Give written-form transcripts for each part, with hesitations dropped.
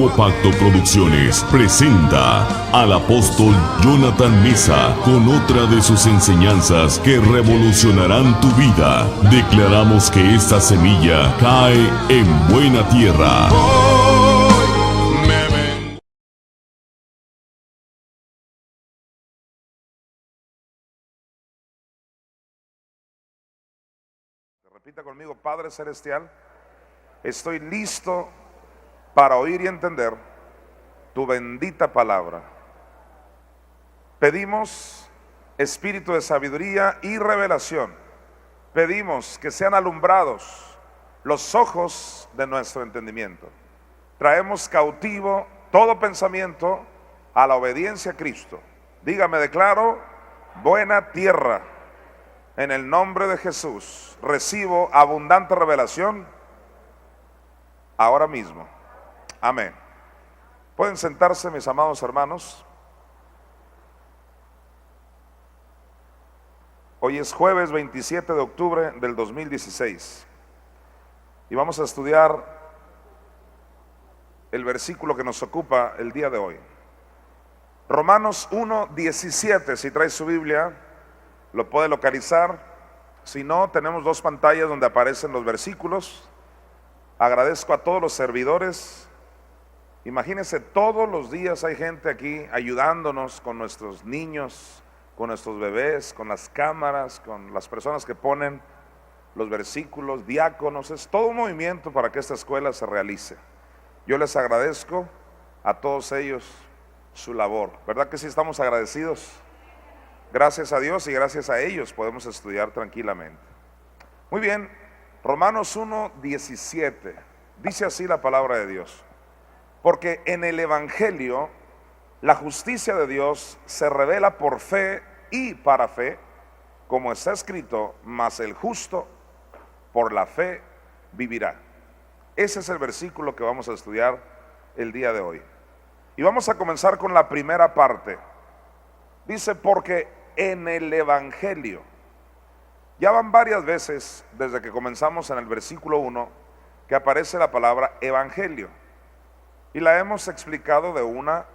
Nuevo Pacto Producciones presenta al apóstol Jonathan Meza con otra de sus enseñanzas que revolucionarán tu vida. Declaramos que esta semilla cae en buena tierra. Repita conmigo: Padre Celestial, estoy listo para oír y entender tu bendita palabra. Pedimos espíritu de sabiduría y revelación. Pedimos que sean alumbrados los ojos de nuestro entendimiento. Traemos cautivo todo pensamiento a la obediencia a Cristo. Dígame, declaro buena tierra. En el nombre de Jesús recibo abundante revelación ahora mismo. Amén. Pueden sentarse, mis amados hermanos. Hoy es jueves 27 de octubre del 2016 y vamos a estudiar el versículo que nos ocupa el día de hoy. Romanos 1:17, si trae su Biblia, lo puede localizar. Si no, tenemos dos pantallas donde aparecen los versículos. Agradezco a todos los servidores. Imagínense, todos los días hay gente aquí ayudándonos con nuestros niños, con nuestros bebés, con las cámaras, con las personas que ponen los versículos, diáconos. Es todo un movimiento para que esta escuela se realice. Yo les agradezco a todos ellos su labor. ¿Verdad que sí estamos agradecidos? Gracias a Dios y gracias a ellos podemos estudiar tranquilamente. Muy bien, Romanos 1:17, dice así la palabra de Dios: porque en el Evangelio la justicia de Dios se revela por fe y para fe, como está escrito, mas el justo por la fe vivirá. Ese es el versículo que vamos a estudiar el día de hoy. Y vamos a comenzar con la primera parte. Dice, porque en el Evangelio. Ya van varias veces desde que comenzamos en el versículo 1 que aparece la palabra Evangelio. Y la hemos explicado de una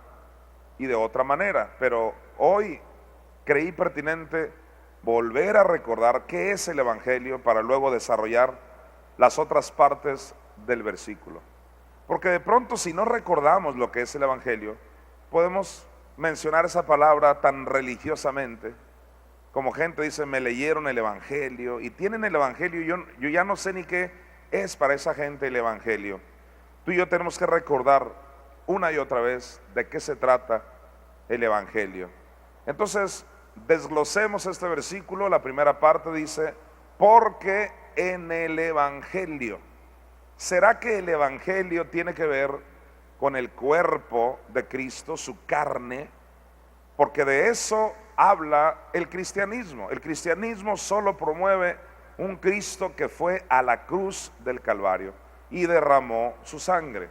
y de otra manera, pero hoy creí pertinente volver a recordar qué es el Evangelio para luego desarrollar las otras partes del versículo. Porque de pronto, si no recordamos lo que es el Evangelio, podemos mencionar esa palabra tan religiosamente, como gente dice, me leyeron el Evangelio, y tienen el Evangelio, yo ya no sé ni qué es para esa gente el Evangelio. Tú y yo tenemos que recordar una y otra vez de qué se trata el Evangelio. Entonces, desglosemos este versículo. La primera parte dice, porque en el Evangelio. ¿Será que el Evangelio tiene que ver con el cuerpo de Cristo, su carne? Porque de eso habla el cristianismo. El cristianismo solo promueve un Cristo que fue a la cruz del Calvario y derramó su sangre.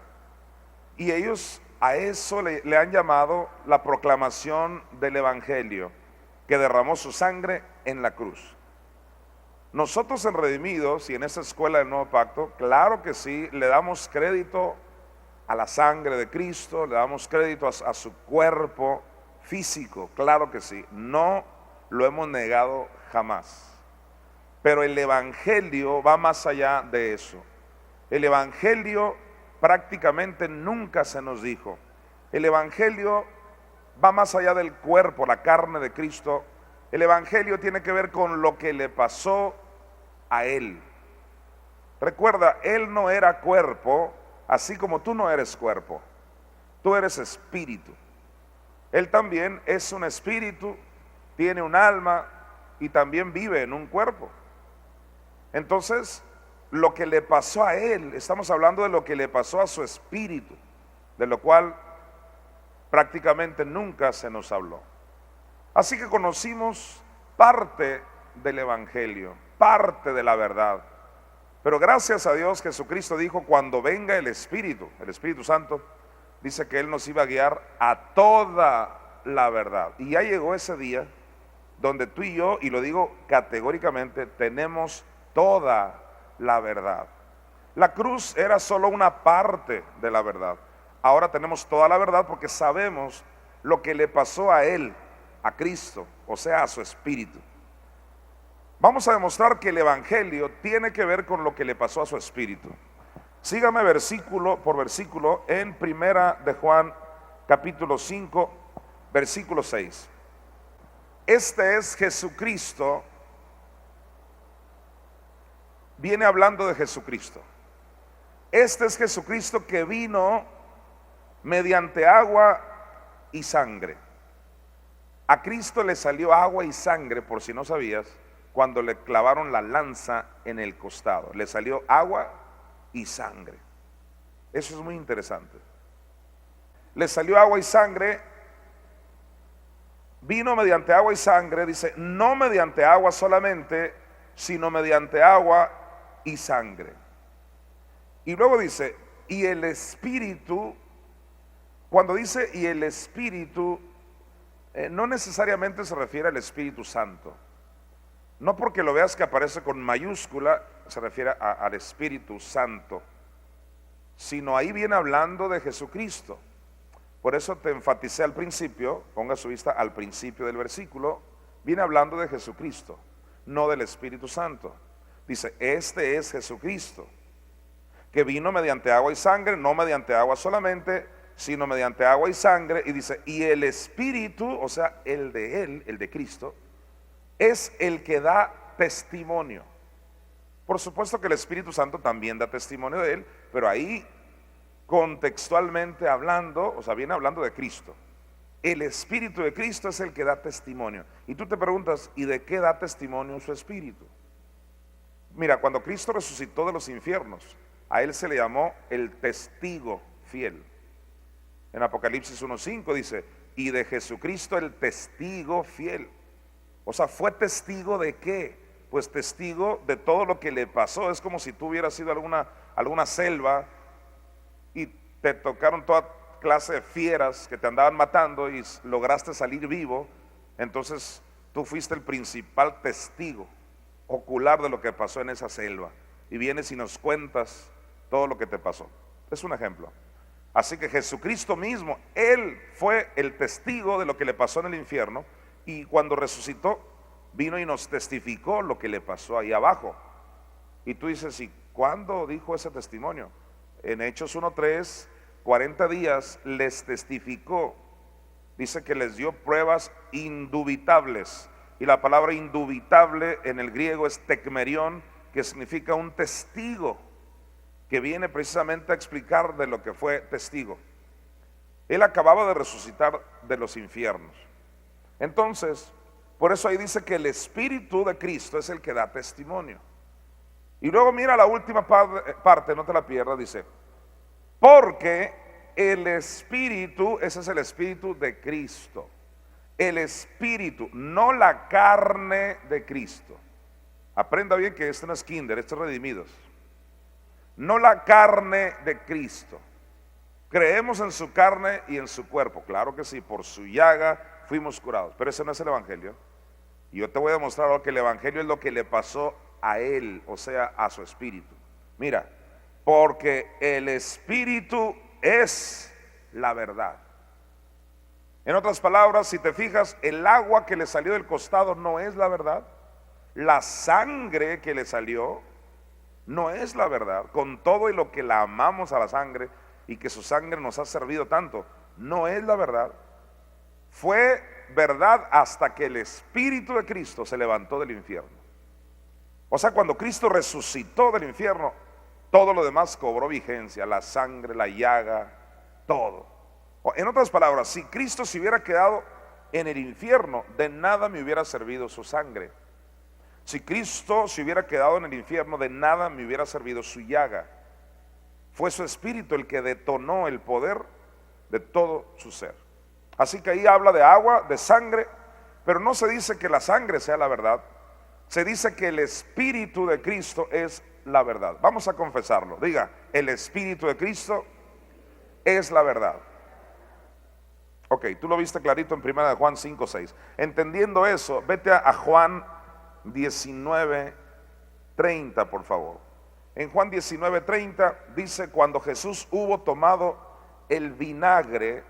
Y ellos a eso le han llamado la proclamación del Evangelio, que derramó su sangre en la cruz. Nosotros en Redimidos y en esta escuela del Nuevo Pacto, claro que sí, le damos crédito a la sangre de Cristo, le damos crédito a su cuerpo físico, claro que sí, no lo hemos negado jamás. Pero el Evangelio va más allá de eso. El Evangelio prácticamente nunca se nos dijo. El Evangelio va más allá del cuerpo, la carne de Cristo. El Evangelio tiene que ver con lo que le pasó a Él. Recuerda, Él no era cuerpo, así como tú no eres cuerpo. Tú eres espíritu. Él también es un espíritu, tiene un alma y también vive en un cuerpo. Entonces, lo que le pasó a Él, estamos hablando de lo que le pasó a su espíritu, de lo cual prácticamente nunca se nos habló. Así que conocimos parte del Evangelio, parte de la verdad. Pero gracias a Dios, Jesucristo dijo, cuando venga el Espíritu Santo, dice que Él nos iba a guiar a toda la verdad. Y ya llegó ese día donde tú y yo, y lo digo categóricamente, tenemos toda la verdad. La cruz era solo una parte de la verdad. ahora tenemos toda la verdad porque sabemos lo que le pasó a Él, a Cristo, o sea, a su espíritu. Vamos a demostrar que el evangelio tiene que ver con lo que le pasó a su espíritu. Sígame versículo por versículo en Primera de Juan, capítulo 5, versículo 6. Este es Jesucristo, viene hablando de Jesucristo. Este es Jesucristo que vino mediante agua y sangre. A Cristo le salió agua y sangre, por si no sabías, cuando le clavaron la lanza en el costado. Le salió agua y sangre. Eso es muy interesante. Le salió agua y sangre, vino mediante agua y sangre, dice, no mediante agua solamente, sino mediante agua y sangre. Y luego dice, y el Espíritu, cuando dice y el Espíritu, no necesariamente se refiere al Espíritu Santo. No porque lo veas que aparece con mayúscula, se refiere al Espíritu Santo, sino ahí viene hablando de Jesucristo. Por eso te enfaticé al principio, ponga su vista al principio del versículo, viene hablando de Jesucristo, no del Espíritu Santo. Dice, este es Jesucristo, que vino mediante agua y sangre, no mediante agua solamente, sino mediante agua y sangre. Y dice, y el Espíritu, o sea, el de Él, el de Cristo, es el que da testimonio. Por supuesto que el Espíritu Santo también da testimonio de Él, pero ahí contextualmente hablando, o sea, viene hablando de Cristo. El Espíritu de Cristo es el que da testimonio. Y tú te preguntas, ¿y de qué da testimonio su Espíritu? Mira, cuando Cristo resucitó de los infiernos, a Él se le llamó el testigo fiel. En Apocalipsis 1:5 dice, y de Jesucristo el testigo fiel. O sea, ¿fue testigo de qué? Pues testigo de todo lo que le pasó. Es como si tú hubieras ido a alguna selva y te tocaron toda clase de fieras que te andaban matando y lograste salir vivo. Entonces tú fuiste el principal testigo ocular de lo que pasó en esa selva. Y vienes y nos cuentas todo lo que te pasó. Es un ejemplo. Así que Jesucristo mismo, Él fue el testigo de lo que le pasó en el infierno. Y cuando resucitó, vino y nos testificó lo que le pasó ahí abajo. Y tú dices, ¿y cuándo dijo ese testimonio? En Hechos 1:3, 40 días les testificó. Dice que les dio pruebas indubitables. Y la palabra indubitable en el griego es tekmerión, que significa un testigo, que viene precisamente a explicar de lo que fue testigo. Él acababa de resucitar de los infiernos. Entonces, por eso ahí dice que el Espíritu de Cristo es el que da testimonio. Y luego mira la última parte, no te la pierdas, dice, porque el Espíritu, ese es el Espíritu de Cristo. El Espíritu, no la carne de Cristo. Aprenda bien que este no es kinder, este es redimidos. No la carne de Cristo. Creemos en su carne y en su cuerpo, claro que sí, por su llaga fuimos curados, pero ese no es el evangelio. Y yo te voy a demostrar ahora que el evangelio es lo que le pasó a Él, o sea, a su espíritu. Mira, porque el Espíritu es la verdad. En otras palabras, si te fijas, el agua que le salió del costado no es la verdad. La sangre que le salió no es la verdad. Con todo y lo que la amamos a la sangre y que su sangre nos ha servido tanto, no es la verdad. Fue verdad hasta que el Espíritu de Cristo se levantó del infierno. O sea, cuando Cristo resucitó del infierno, todo lo demás cobró vigencia, la sangre, la llaga, todo. En otras palabras, si Cristo se hubiera quedado en el infierno, de nada me hubiera servido su sangre. Si Cristo se hubiera quedado en el infierno, de nada me hubiera servido su llaga. Fue su Espíritu el que detonó el poder de todo su ser. Así que ahí habla de agua, de sangre, pero no se dice que la sangre sea la verdad. Se dice que el Espíritu de Cristo es la verdad. Vamos a confesarlo. Diga, el Espíritu de Cristo es la verdad. Ok, tú lo viste clarito en 1 Juan 5:6. Entendiendo eso, vete a Juan 19:30, por favor. En Juan 19:30 dice, cuando Jesús hubo tomado el vinagre,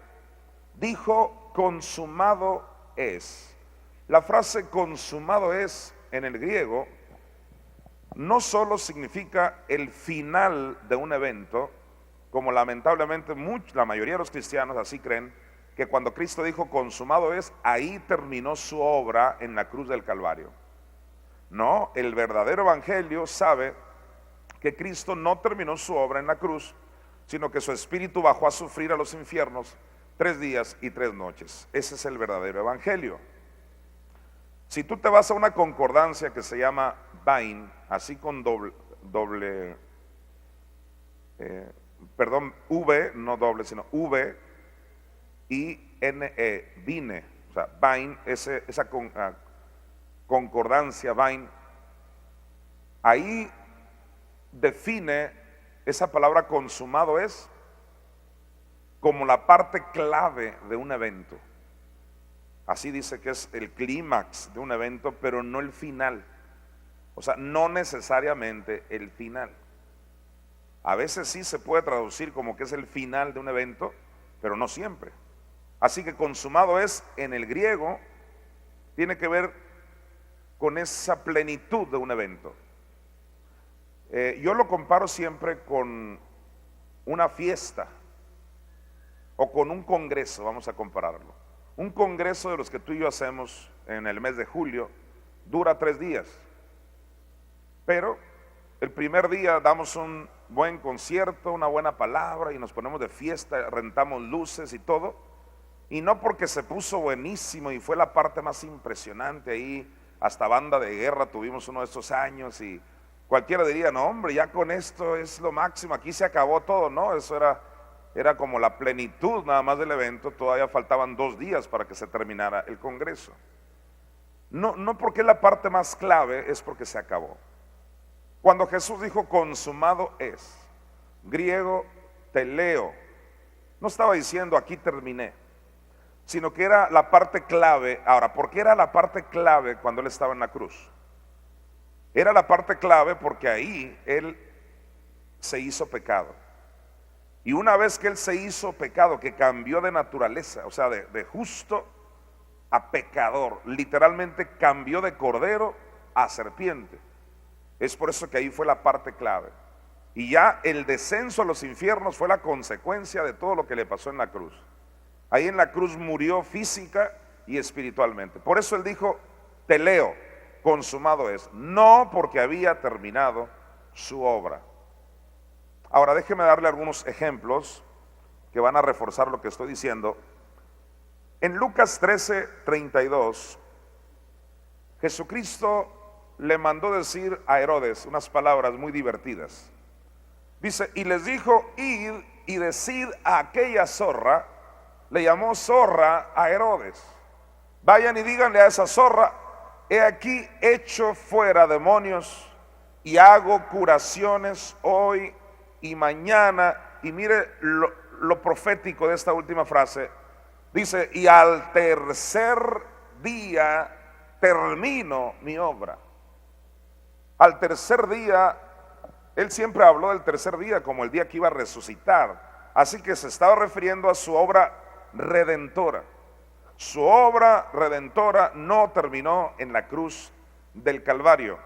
dijo: consumado es. La frase consumado es en el griego no solo significa el final de un evento, como lamentablemente la mayoría de los cristianos así creen, que cuando Cristo dijo consumado es, ahí terminó su obra en la cruz del Calvario. No, el verdadero evangelio sabe que Cristo no terminó su obra en la cruz, sino que su espíritu bajó a sufrir a los infiernos 3 días y 3 noches. Ese es el verdadero evangelio. Si tú te vas a una concordancia que se llama Vine, así con V, no doble, sino V-I-N-E, vine, o sea, Vine, esa concordancia Vine, ahí define esa palabra consumado es como la parte clave de un evento. Así dice que es el clímax de un evento, pero no el final. O sea, no necesariamente el final. A veces sí se puede traducir como que es el final de un evento, pero no siempre. Así que consumado es, en el griego, tiene que ver con esa plenitud de un evento. Yo lo comparo siempre con una fiesta o con un congreso, vamos a compararlo. Un congreso de los que tú y yo hacemos en el mes de julio dura 3 días, pero el primer día damos un buen concierto, una buena palabra y nos ponemos de fiesta, rentamos luces y todo, y no porque se puso buenísimo y fue la parte más impresionante ahí, hasta banda de guerra tuvimos uno de estos años y cualquiera diría, no hombre, ya con esto es lo máximo, aquí se acabó todo. No, eso era como la plenitud nada más del evento, todavía faltaban 2 días para que se terminara el congreso. No porque la parte más clave, es porque se acabó. Cuando Jesús dijo consumado es, griego teleo, no estaba diciendo aquí terminé, sino que era la parte clave. Ahora, ¿por qué era la parte clave cuando Él estaba en la cruz? Era la parte clave porque ahí Él se hizo pecado. Y una vez que Él se hizo pecado, que cambió de naturaleza, o sea, de justo a pecador, literalmente cambió de cordero a serpiente. Es por eso que ahí fue la parte clave. Y ya el descenso a los infiernos fue la consecuencia de todo lo que le pasó en la cruz. Ahí en la cruz murió física y espiritualmente. Por eso Él dijo, teleo, consumado es, no porque había terminado su obra. Ahora déjeme darle algunos ejemplos que van a reforzar lo que estoy diciendo. En Lucas 13:32, Jesucristo le mandó decir a Herodes unas palabras muy divertidas. Dice, y les dijo, id y decid a aquella zorra, le llamó zorra a Herodes, vayan y díganle a esa zorra, he aquí echo fuera demonios y hago curaciones hoy y mañana. Y mire lo profético de esta última frase. Dice, y al tercer día termino mi obra. Al tercer día, Él siempre habló del tercer día como el día que iba a resucitar. Así que se estaba refiriendo a su obra redentora. Su obra redentora no terminó en la cruz del Calvario.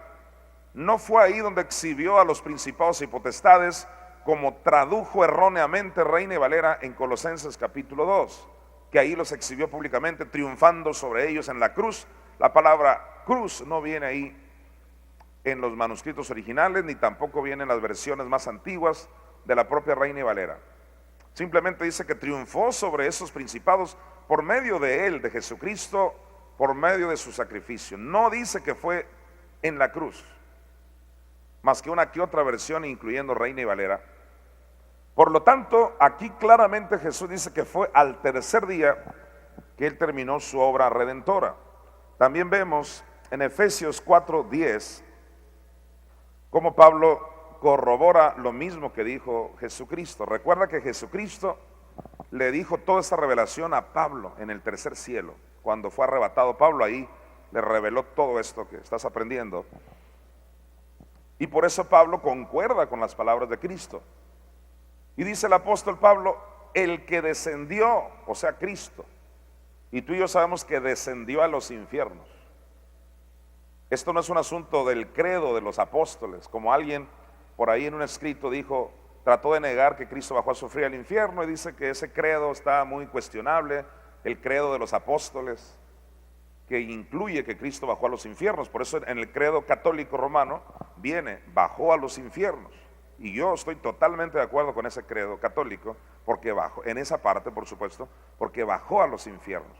No fue ahí donde exhibió a los principados y potestades, como tradujo erróneamente Reina y Valera en Colosenses capítulo 2, que ahí los exhibió públicamente, triunfando sobre ellos en la cruz. La palabra cruz no viene ahí en los manuscritos originales, ni tampoco viene en las versiones más antiguas de la propia Reina y Valera. Simplemente dice que triunfó sobre esos principados por medio de Él, de Jesucristo, por medio de su sacrificio. No dice que fue en la cruz, más que una que otra versión, incluyendo Reina y Valera. Por lo tanto, aquí claramente Jesús dice que fue al tercer día que Él terminó su obra redentora. También vemos en Efesios 4:10 cómo Pablo corrobora lo mismo que dijo Jesucristo. Recuerda que Jesucristo le dijo toda esta revelación a Pablo en el tercer cielo. Cuando fue arrebatado Pablo, ahí le reveló todo esto que estás aprendiendo. Y por eso Pablo concuerda con las palabras de Cristo. Y dice el apóstol Pablo, el que descendió, o sea, Cristo. Y tú y yo sabemos que descendió a los infiernos. Esto no es un asunto del credo de los apóstoles, como alguien por ahí en un escrito dijo, trató de negar que Cristo bajó a sufrir al infierno y dice que ese credo está muy cuestionable, el credo de los apóstoles, que incluye que Cristo bajó a los infiernos. Por eso en el credo católico romano viene, bajó a los infiernos. Y yo estoy totalmente de acuerdo con ese credo católico, porque bajó, en esa parte por supuesto, porque bajó a los infiernos.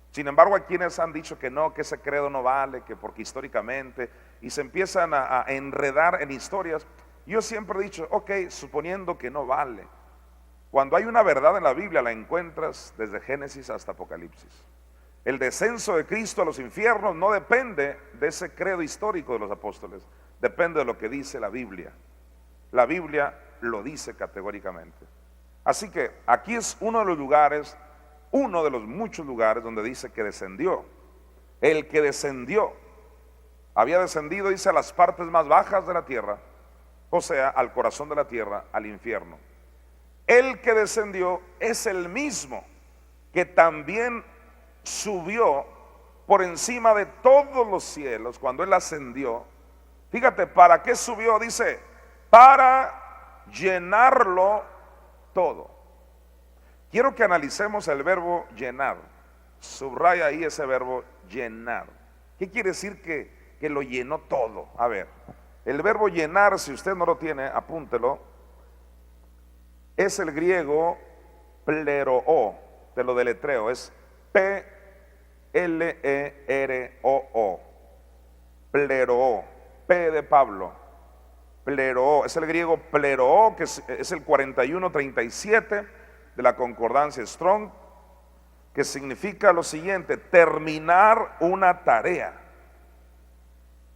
Sin embargo, hay quienes han dicho que no, que ese credo no vale, que porque históricamente, y se empiezan a enredar en historias. Yo siempre he dicho, ok, suponiendo que no vale, cuando hay una verdad en la Biblia la encuentras desde Génesis hasta Apocalipsis. El descenso de Cristo a los infiernos no depende de ese credo histórico de los apóstoles, depende de lo que dice la Biblia. La Biblia lo dice categóricamente. Así que aquí es uno de los lugares, uno de los muchos lugares donde dice que descendió. El que descendió, había descendido, dice, a las partes más bajas de la tierra, o sea, al corazón de la tierra, al infierno. El que descendió es el mismo que también subió por encima de todos los cielos cuando él ascendió. Fíjate, ¿para qué subió? Dice, para llenarlo todo. Quiero que analicemos el verbo llenar. Subraya ahí ese verbo llenar. ¿Qué quiere decir que lo llenó todo? A ver, el verbo llenar, si usted no lo tiene, apúntelo. Es el griego pleroo, te lo deletreo, es P-L-E-R-O-O, pleroo, P de Pablo, pleroo, es el griego pleroo, que es el 4137 de la concordancia Strong, que significa lo siguiente, terminar una tarea.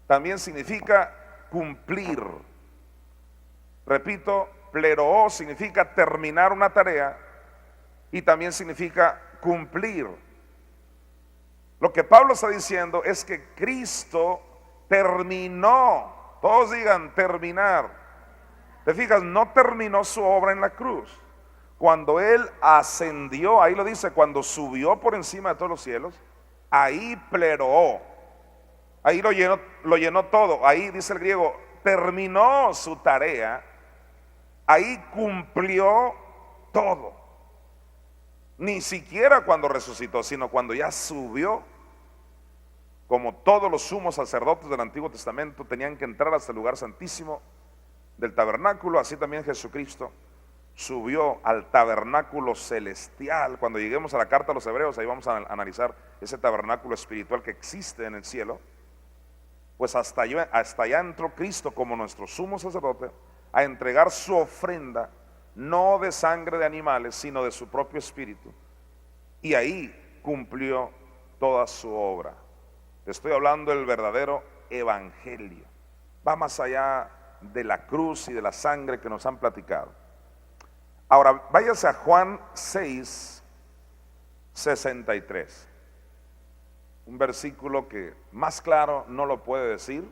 También significa cumplir. Repito, pleroo significa terminar una tarea y también significa cumplir. Lo que Pablo está diciendo es que Cristo terminó, todos digan terminar. Te fijas, no terminó su obra en la cruz. Cuando él ascendió, ahí lo dice, cuando subió por encima de todos los cielos, ahí pleroo, ahí lo llenó todo. Ahí dice el griego, terminó su tarea, ahí cumplió todo. Ni siquiera cuando resucitó, sino cuando ya subió. Como todos los sumos sacerdotes del Antiguo Testamento tenían que entrar hasta el lugar santísimo del tabernáculo, así también Jesucristo subió al tabernáculo celestial. Cuando lleguemos a la carta a los Hebreos, ahí vamos a analizar ese tabernáculo espiritual que existe en el cielo. Pues hasta allá entró Cristo como nuestro sumo sacerdote a entregar su ofrenda, no de sangre de animales, sino de su propio espíritu. Y ahí cumplió toda su obra. Te estoy hablando del verdadero evangelio. Va más allá de la cruz y de la sangre que nos han platicado. Ahora, váyase a Juan 6, 63. Un versículo que más claro no lo puede decir,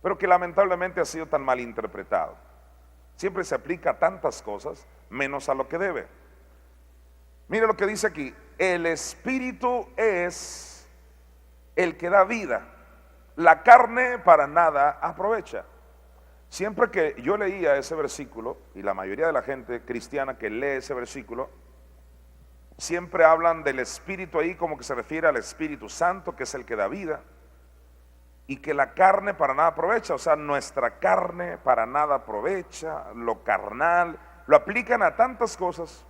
pero que lamentablemente ha sido tan mal interpretado. Siempre se aplica a tantas cosas, menos a lo que debe. Mire lo que dice aquí: el espíritu es el que da vida, la carne para nada aprovecha. Siempre que yo leía ese versículo, y la mayoría de la gente cristiana que lee ese versículo, siempre hablan del espíritu ahí como que se refiere al Espíritu Santo, que es el que da vida, y que la carne para nada aprovecha. O sea, nuestra carne para nada aprovecha, lo carnal, lo aplican a tantas cosas.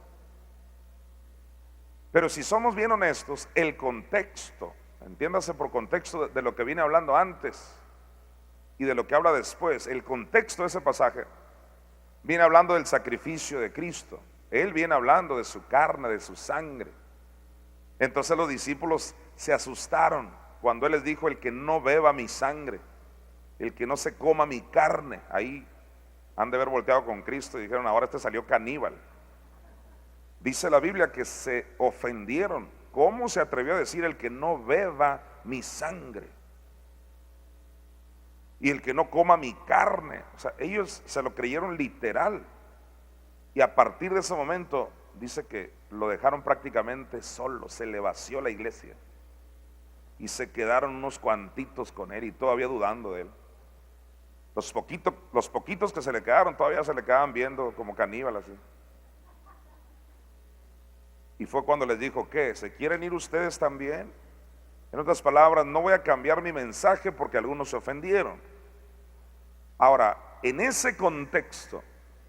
Pero si somos bien honestos, el contexto, entiéndase por contexto de lo que viene hablando antes y de lo que habla después, el contexto de ese pasaje viene hablando del sacrificio de Cristo. Él viene hablando de su carne, de su sangre. Entonces los discípulos se asustaron cuando Él les dijo: el que no beba mi sangre, el que no se coma mi carne. Ahí han de haber volteado con Cristo y dijeron: ahora este salió caníbal. Dice la Biblia que se ofendieron. ¿Cómo se atrevió a decir el que no beba mi sangre y el que no coma mi carne? O sea, ellos se lo creyeron literal. Y a partir de ese momento dice que lo dejaron prácticamente solo, se le vació la iglesia. Y se quedaron unos cuantitos con él y todavía dudando de él. Los poquitos que se le quedaron todavía se le quedaban viendo como caníbal así. Y fue cuando les dijo, ¿qué? ¿Se quieren ir ustedes también? En otras palabras, no voy a cambiar mi mensaje porque algunos se ofendieron. Ahora, en ese contexto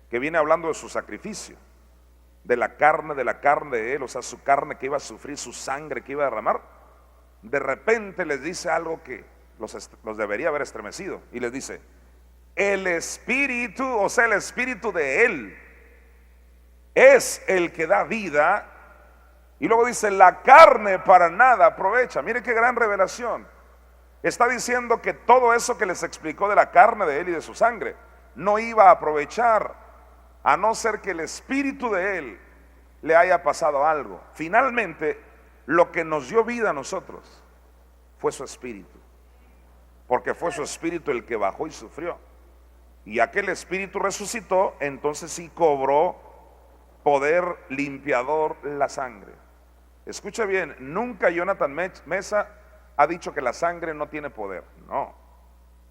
que viene hablando de su sacrificio, de la carne de él, o sea, su carne que iba a sufrir, su sangre que iba a derramar, de repente les dice algo que los debería haber estremecido. Y les dice, el espíritu, o sea, el espíritu de él es el que da vida. Y luego dice, la carne para nada aprovecha. Mire qué gran revelación. Está diciendo que todo eso que les explicó de la carne de él y de su sangre no iba a aprovechar, a no ser que el espíritu de él le haya pasado algo. Finalmente, lo que nos dio vida a nosotros fue su espíritu, porque fue su espíritu el que bajó y sufrió. Y aquel espíritu resucitó, entonces sí cobró poder limpiador la sangre. Escuche bien, nunca Jonathan Mesa ha dicho que la sangre no tiene poder. No,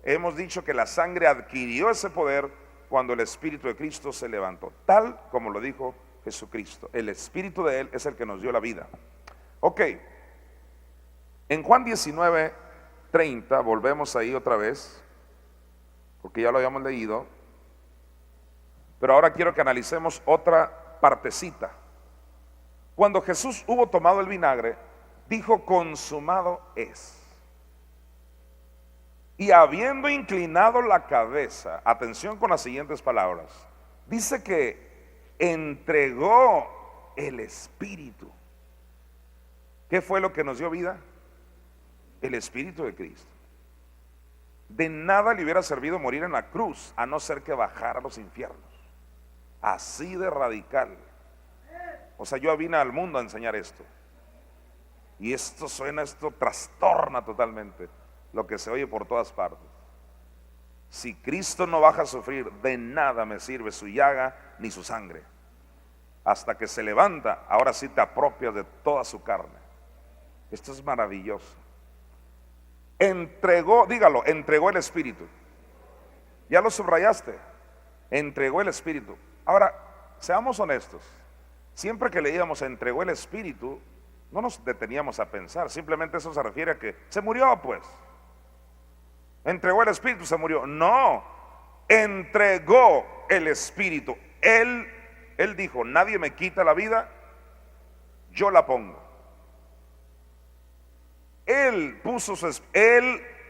hemos dicho que la sangre adquirió ese poder cuando el Espíritu de Cristo se levantó, tal como lo dijo Jesucristo. El Espíritu de Él es el que nos dio la vida. Ok, en Juan 19:30, volvemos ahí otra vez, porque ya lo habíamos leído, pero ahora quiero que analicemos otra partecita. Cuando Jesús hubo tomado el vinagre, dijo, consumado es. Y habiendo inclinado la cabeza, atención con las siguientes palabras, dice que entregó el Espíritu. ¿Qué fue lo que nos dio vida? El Espíritu de Cristo. De nada le hubiera servido morir en la cruz, a no ser que bajara a los infiernos. Así de radical. O sea, yo vine al mundo a enseñar esto. Y esto trastorna totalmente lo que se oye por todas partes. Si Cristo no baja a sufrir, de nada me sirve su llaga ni su sangre. Hasta que se levanta, ahora sí te apropias de toda su carne. Esto es maravilloso. Entregó, dígalo, entregó el Espíritu. Ya lo subrayaste. Entregó el Espíritu. Ahora, seamos honestos. Siempre que leíamos entregó el Espíritu, no nos deteníamos a pensar. Simplemente eso se refiere a que se murió, pues. Entregó el Espíritu, se murió. No, entregó el Espíritu. Él dijo, nadie me quita la vida, yo la pongo. Él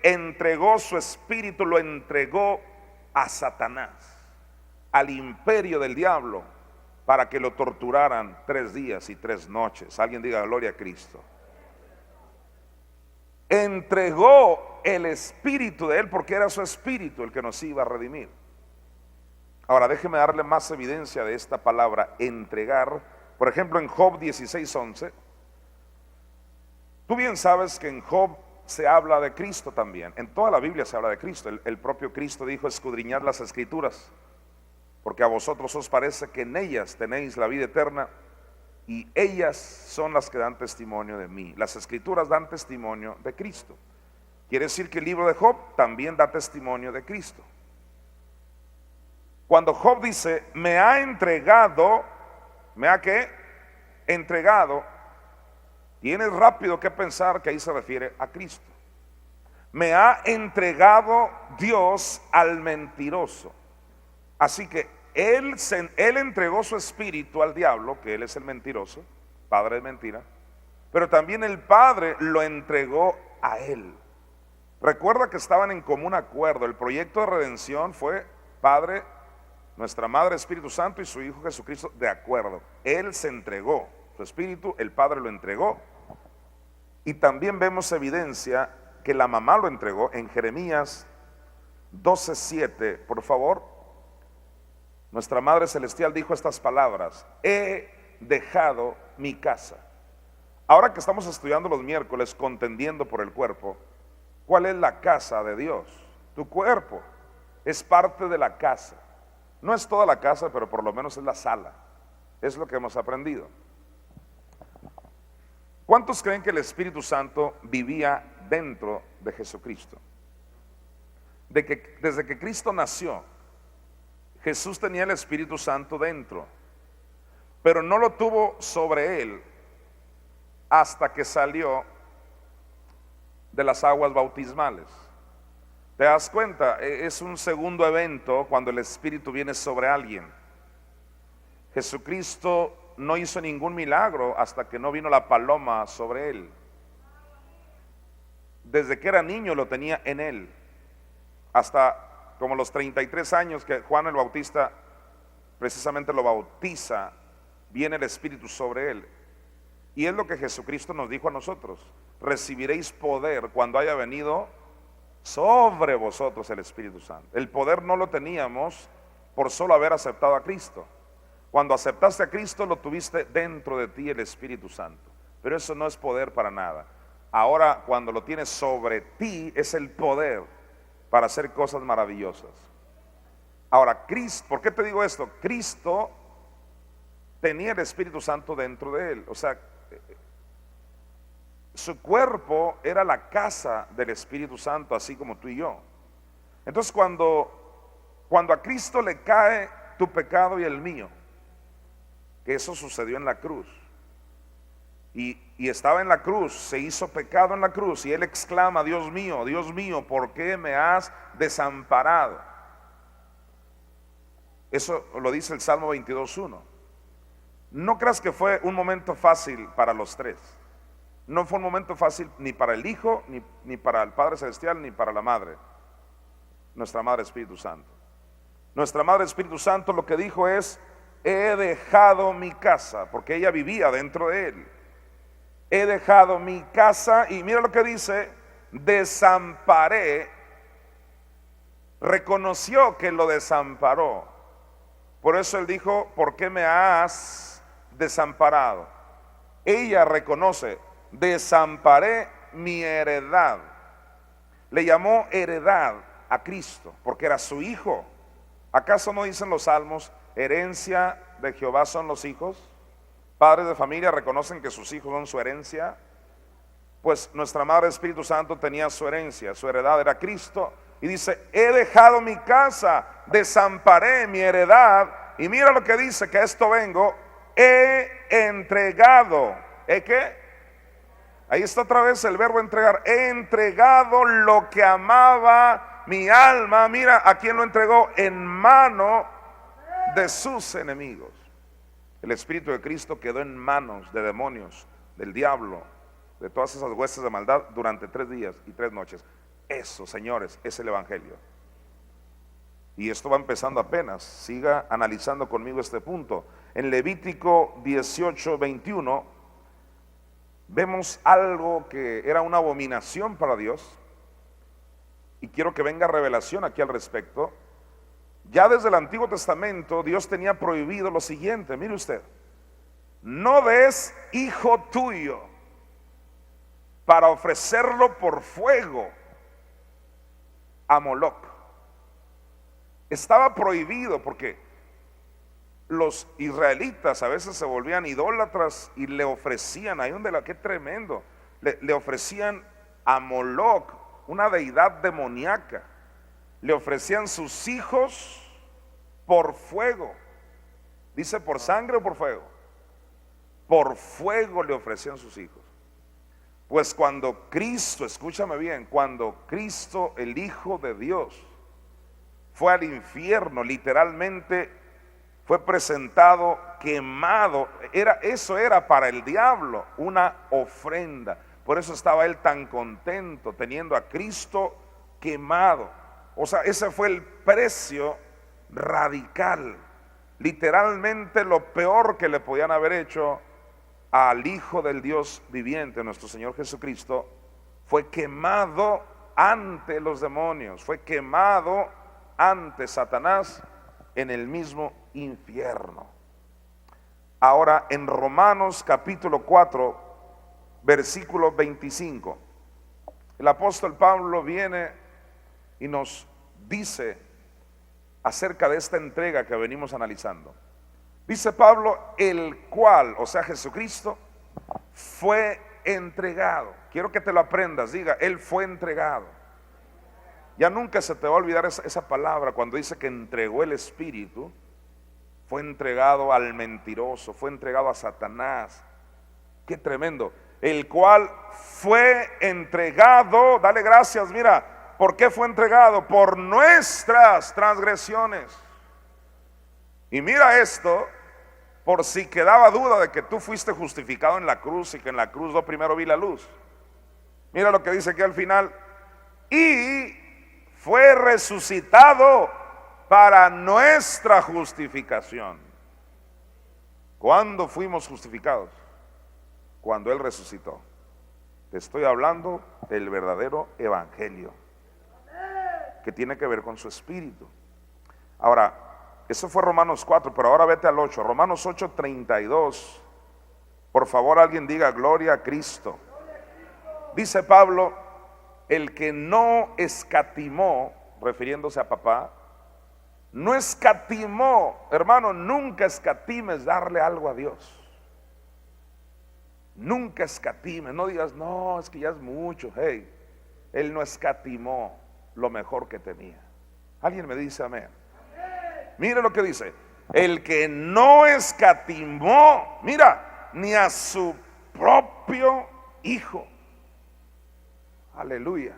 entregó su Espíritu, lo entregó a Satanás, al imperio del diablo, para que lo torturaran 3 días y 3 noches. Alguien diga gloria a Cristo. Entregó el Espíritu de él, porque era su Espíritu el que nos iba a redimir. Ahora déjeme darle más evidencia de esta palabra entregar. Por ejemplo, en Job 16:11, tú bien sabes que en Job se habla de Cristo también. En toda la Biblia se habla de Cristo. El propio Cristo dijo, escudriñad las Escrituras, porque a vosotros os parece que en ellas tenéis la vida eterna, y ellas son las que dan testimonio de mí. Las Escrituras dan testimonio de Cristo. Quiere decir que el libro de Job también da testimonio de Cristo. Cuando Job dice, me ha entregado, ¿me ha qué? Entregado, tienes rápido que pensar que ahí se refiere a Cristo. Me ha entregado Dios al mentiroso. Así que él entregó su espíritu al diablo, que él es el mentiroso, padre de mentira, pero también el Padre lo entregó a él. Recuerda que estaban en común acuerdo. El proyecto de redención fue Padre, nuestra Madre, Espíritu Santo y su Hijo Jesucristo de acuerdo. Él se entregó, su espíritu, el Padre lo entregó. Y también vemos evidencia que la mamá lo entregó en Jeremías 12:7, por favor. Nuestra Madre Celestial dijo estas palabras: he dejado mi casa. Ahora que estamos estudiando los miércoles contendiendo por el cuerpo, ¿cuál es la casa de Dios? Tu cuerpo es parte de la casa. No es toda la casa, pero por lo menos es la sala. Es lo que hemos aprendido. ¿Cuántos creen que el Espíritu Santo vivía dentro de Jesucristo? Desde que Cristo nació, Jesús tenía el Espíritu Santo dentro, pero no lo tuvo sobre él hasta que salió de las aguas bautismales. ¿Te das cuenta? Es un segundo evento cuando el Espíritu viene sobre alguien. Jesucristo no hizo ningún milagro hasta que no vino la paloma sobre él. Desde que era niño lo tenía en él, hasta como los 33 años que Juan el Bautista precisamente lo bautiza, viene el Espíritu sobre él. Y es lo que Jesucristo nos dijo a nosotros: recibiréis poder cuando haya venido sobre vosotros el Espíritu Santo. El poder no lo teníamos por solo haber aceptado a Cristo. Cuando aceptaste a Cristo, lo tuviste dentro de ti el Espíritu Santo, pero eso no es poder para nada. Ahora, cuando lo tienes sobre ti, es el poder para hacer cosas maravillosas. Ahora, Cristo, ¿por qué te digo esto? Cristo tenía el Espíritu Santo dentro de él. O sea, su cuerpo era la casa del Espíritu Santo, así como tú y yo. Entonces, cuando a Cristo le cae tu pecado y el mío, que eso sucedió en la cruz, y estaba en la cruz, se hizo pecado en la cruz, y él exclama: Dios mío, ¿por qué me has desamparado? Eso lo dice el Salmo 22:1. No creas que fue un momento fácil para los tres. No fue un momento fácil ni para el Hijo, ni para el Padre Celestial, ni para la Madre, nuestra Madre Espíritu Santo. Nuestra Madre Espíritu Santo lo que dijo es: he dejado mi casa, porque ella vivía dentro de él. He dejado mi casa, y mira lo que dice: desamparé. Reconoció que lo desamparó. Por eso él dijo: ¿por qué me has desamparado? Ella reconoce: desamparé mi heredad. Le llamó heredad a Cristo porque era su hijo. ¿Acaso no dicen los salmos: herencia de Jehová son los hijos? Padres de familia reconocen que sus hijos son su herencia. Pues nuestra Madre Espíritu Santo tenía su herencia, su heredad era Cristo. Y dice: he dejado mi casa, desamparé mi heredad. Y mira lo que dice, que a esto vengo: he entregado. ¿He qué? Ahí está otra vez el verbo entregar. He entregado lo que amaba mi alma. Mira a quién lo entregó: en mano de sus enemigos. El Espíritu de Cristo quedó en manos de demonios, del diablo, de todas esas huestes de maldad durante 3 días y 3 noches. Eso, señores, es el Evangelio. Y esto va empezando apenas. Siga analizando conmigo este punto. En Levítico 18:21 vemos algo que era una abominación para Dios, y quiero que venga revelación aquí al respecto. Ya desde el Antiguo Testamento Dios tenía prohibido lo siguiente. Mire usted: no des hijo tuyo para ofrecerlo por fuego a Moloc. Estaba prohibido porque los israelitas a veces se volvían idólatras y le ofrecían, ahí donde qué tremendo, le ofrecían a Moloc, una deidad demoníaca. Le ofrecían sus hijos por fuego. Dice: ¿por sangre o por fuego? Por fuego le ofrecían sus hijos. Pues cuando Cristo, escúchame bien, cuando Cristo, el Hijo de Dios, fue al infierno, literalmente fue presentado quemado. Eso era para el diablo una ofrenda. Por eso estaba él tan contento teniendo a Cristo quemado. O sea, ese fue el precio radical, literalmente lo peor que le podían haber hecho al Hijo del Dios viviente. Nuestro Señor Jesucristo fue quemado ante los demonios, fue quemado ante Satanás en el mismo infierno. Ahora, en Romanos capítulo 4, versículo 25, el apóstol Pablo viene y nos dice acerca de esta entrega que venimos analizando. Dice Pablo, el cual, o sea Jesucristo, fue entregado. Quiero que te lo aprendas, diga, Él fue entregado. Ya nunca se te va a olvidar esa palabra cuando dice que entregó el Espíritu. Fue entregado al mentiroso, fue entregado a Satanás. Qué tremendo. El cual fue entregado, dale gracias, mira, ¿por qué fue entregado? Por nuestras transgresiones. Y mira esto, por si quedaba duda de que tú fuiste justificado en la cruz y que en la cruz yo primero vi la luz. Mira lo que dice aquí al final. Y fue resucitado para nuestra justificación. ¿Cuándo fuimos justificados? Cuando Él resucitó. Te estoy hablando del verdadero evangelio, que tiene que ver con su espíritu. Ahora, eso fue Romanos 4, pero ahora vete al 8. Romanos 8:32. Por favor, alguien diga gloria a Cristo. Dice Pablo, el que no escatimó, refiriéndose a papá, no escatimó, hermano, nunca escatimes darle algo a Dios. Nunca escatimes, no digas, no, es que ya es mucho. Hey, Él no escatimó lo mejor que tenía. ¿Alguien me dice amén? Mire lo que dice, el que no escatimó, mira, ni a su propio hijo, aleluya,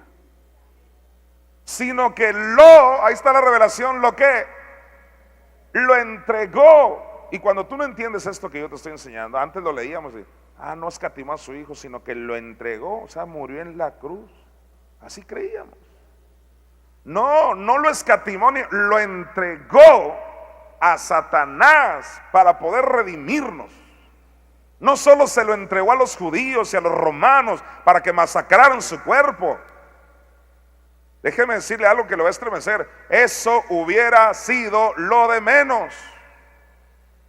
sino que ahí está la revelación, lo entregó. Y cuando tú no entiendes esto que yo te estoy enseñando, antes lo leíamos y, no escatimó a su hijo, sino que lo entregó, o sea, murió en la cruz. Así creíamos. No lo escatimó, ni lo entregó a Satanás para poder redimirnos. No solo se lo entregó a los judíos y a los romanos para que masacraran su cuerpo. Déjeme decirle algo que lo va a estremecer. Eso hubiera sido lo de menos.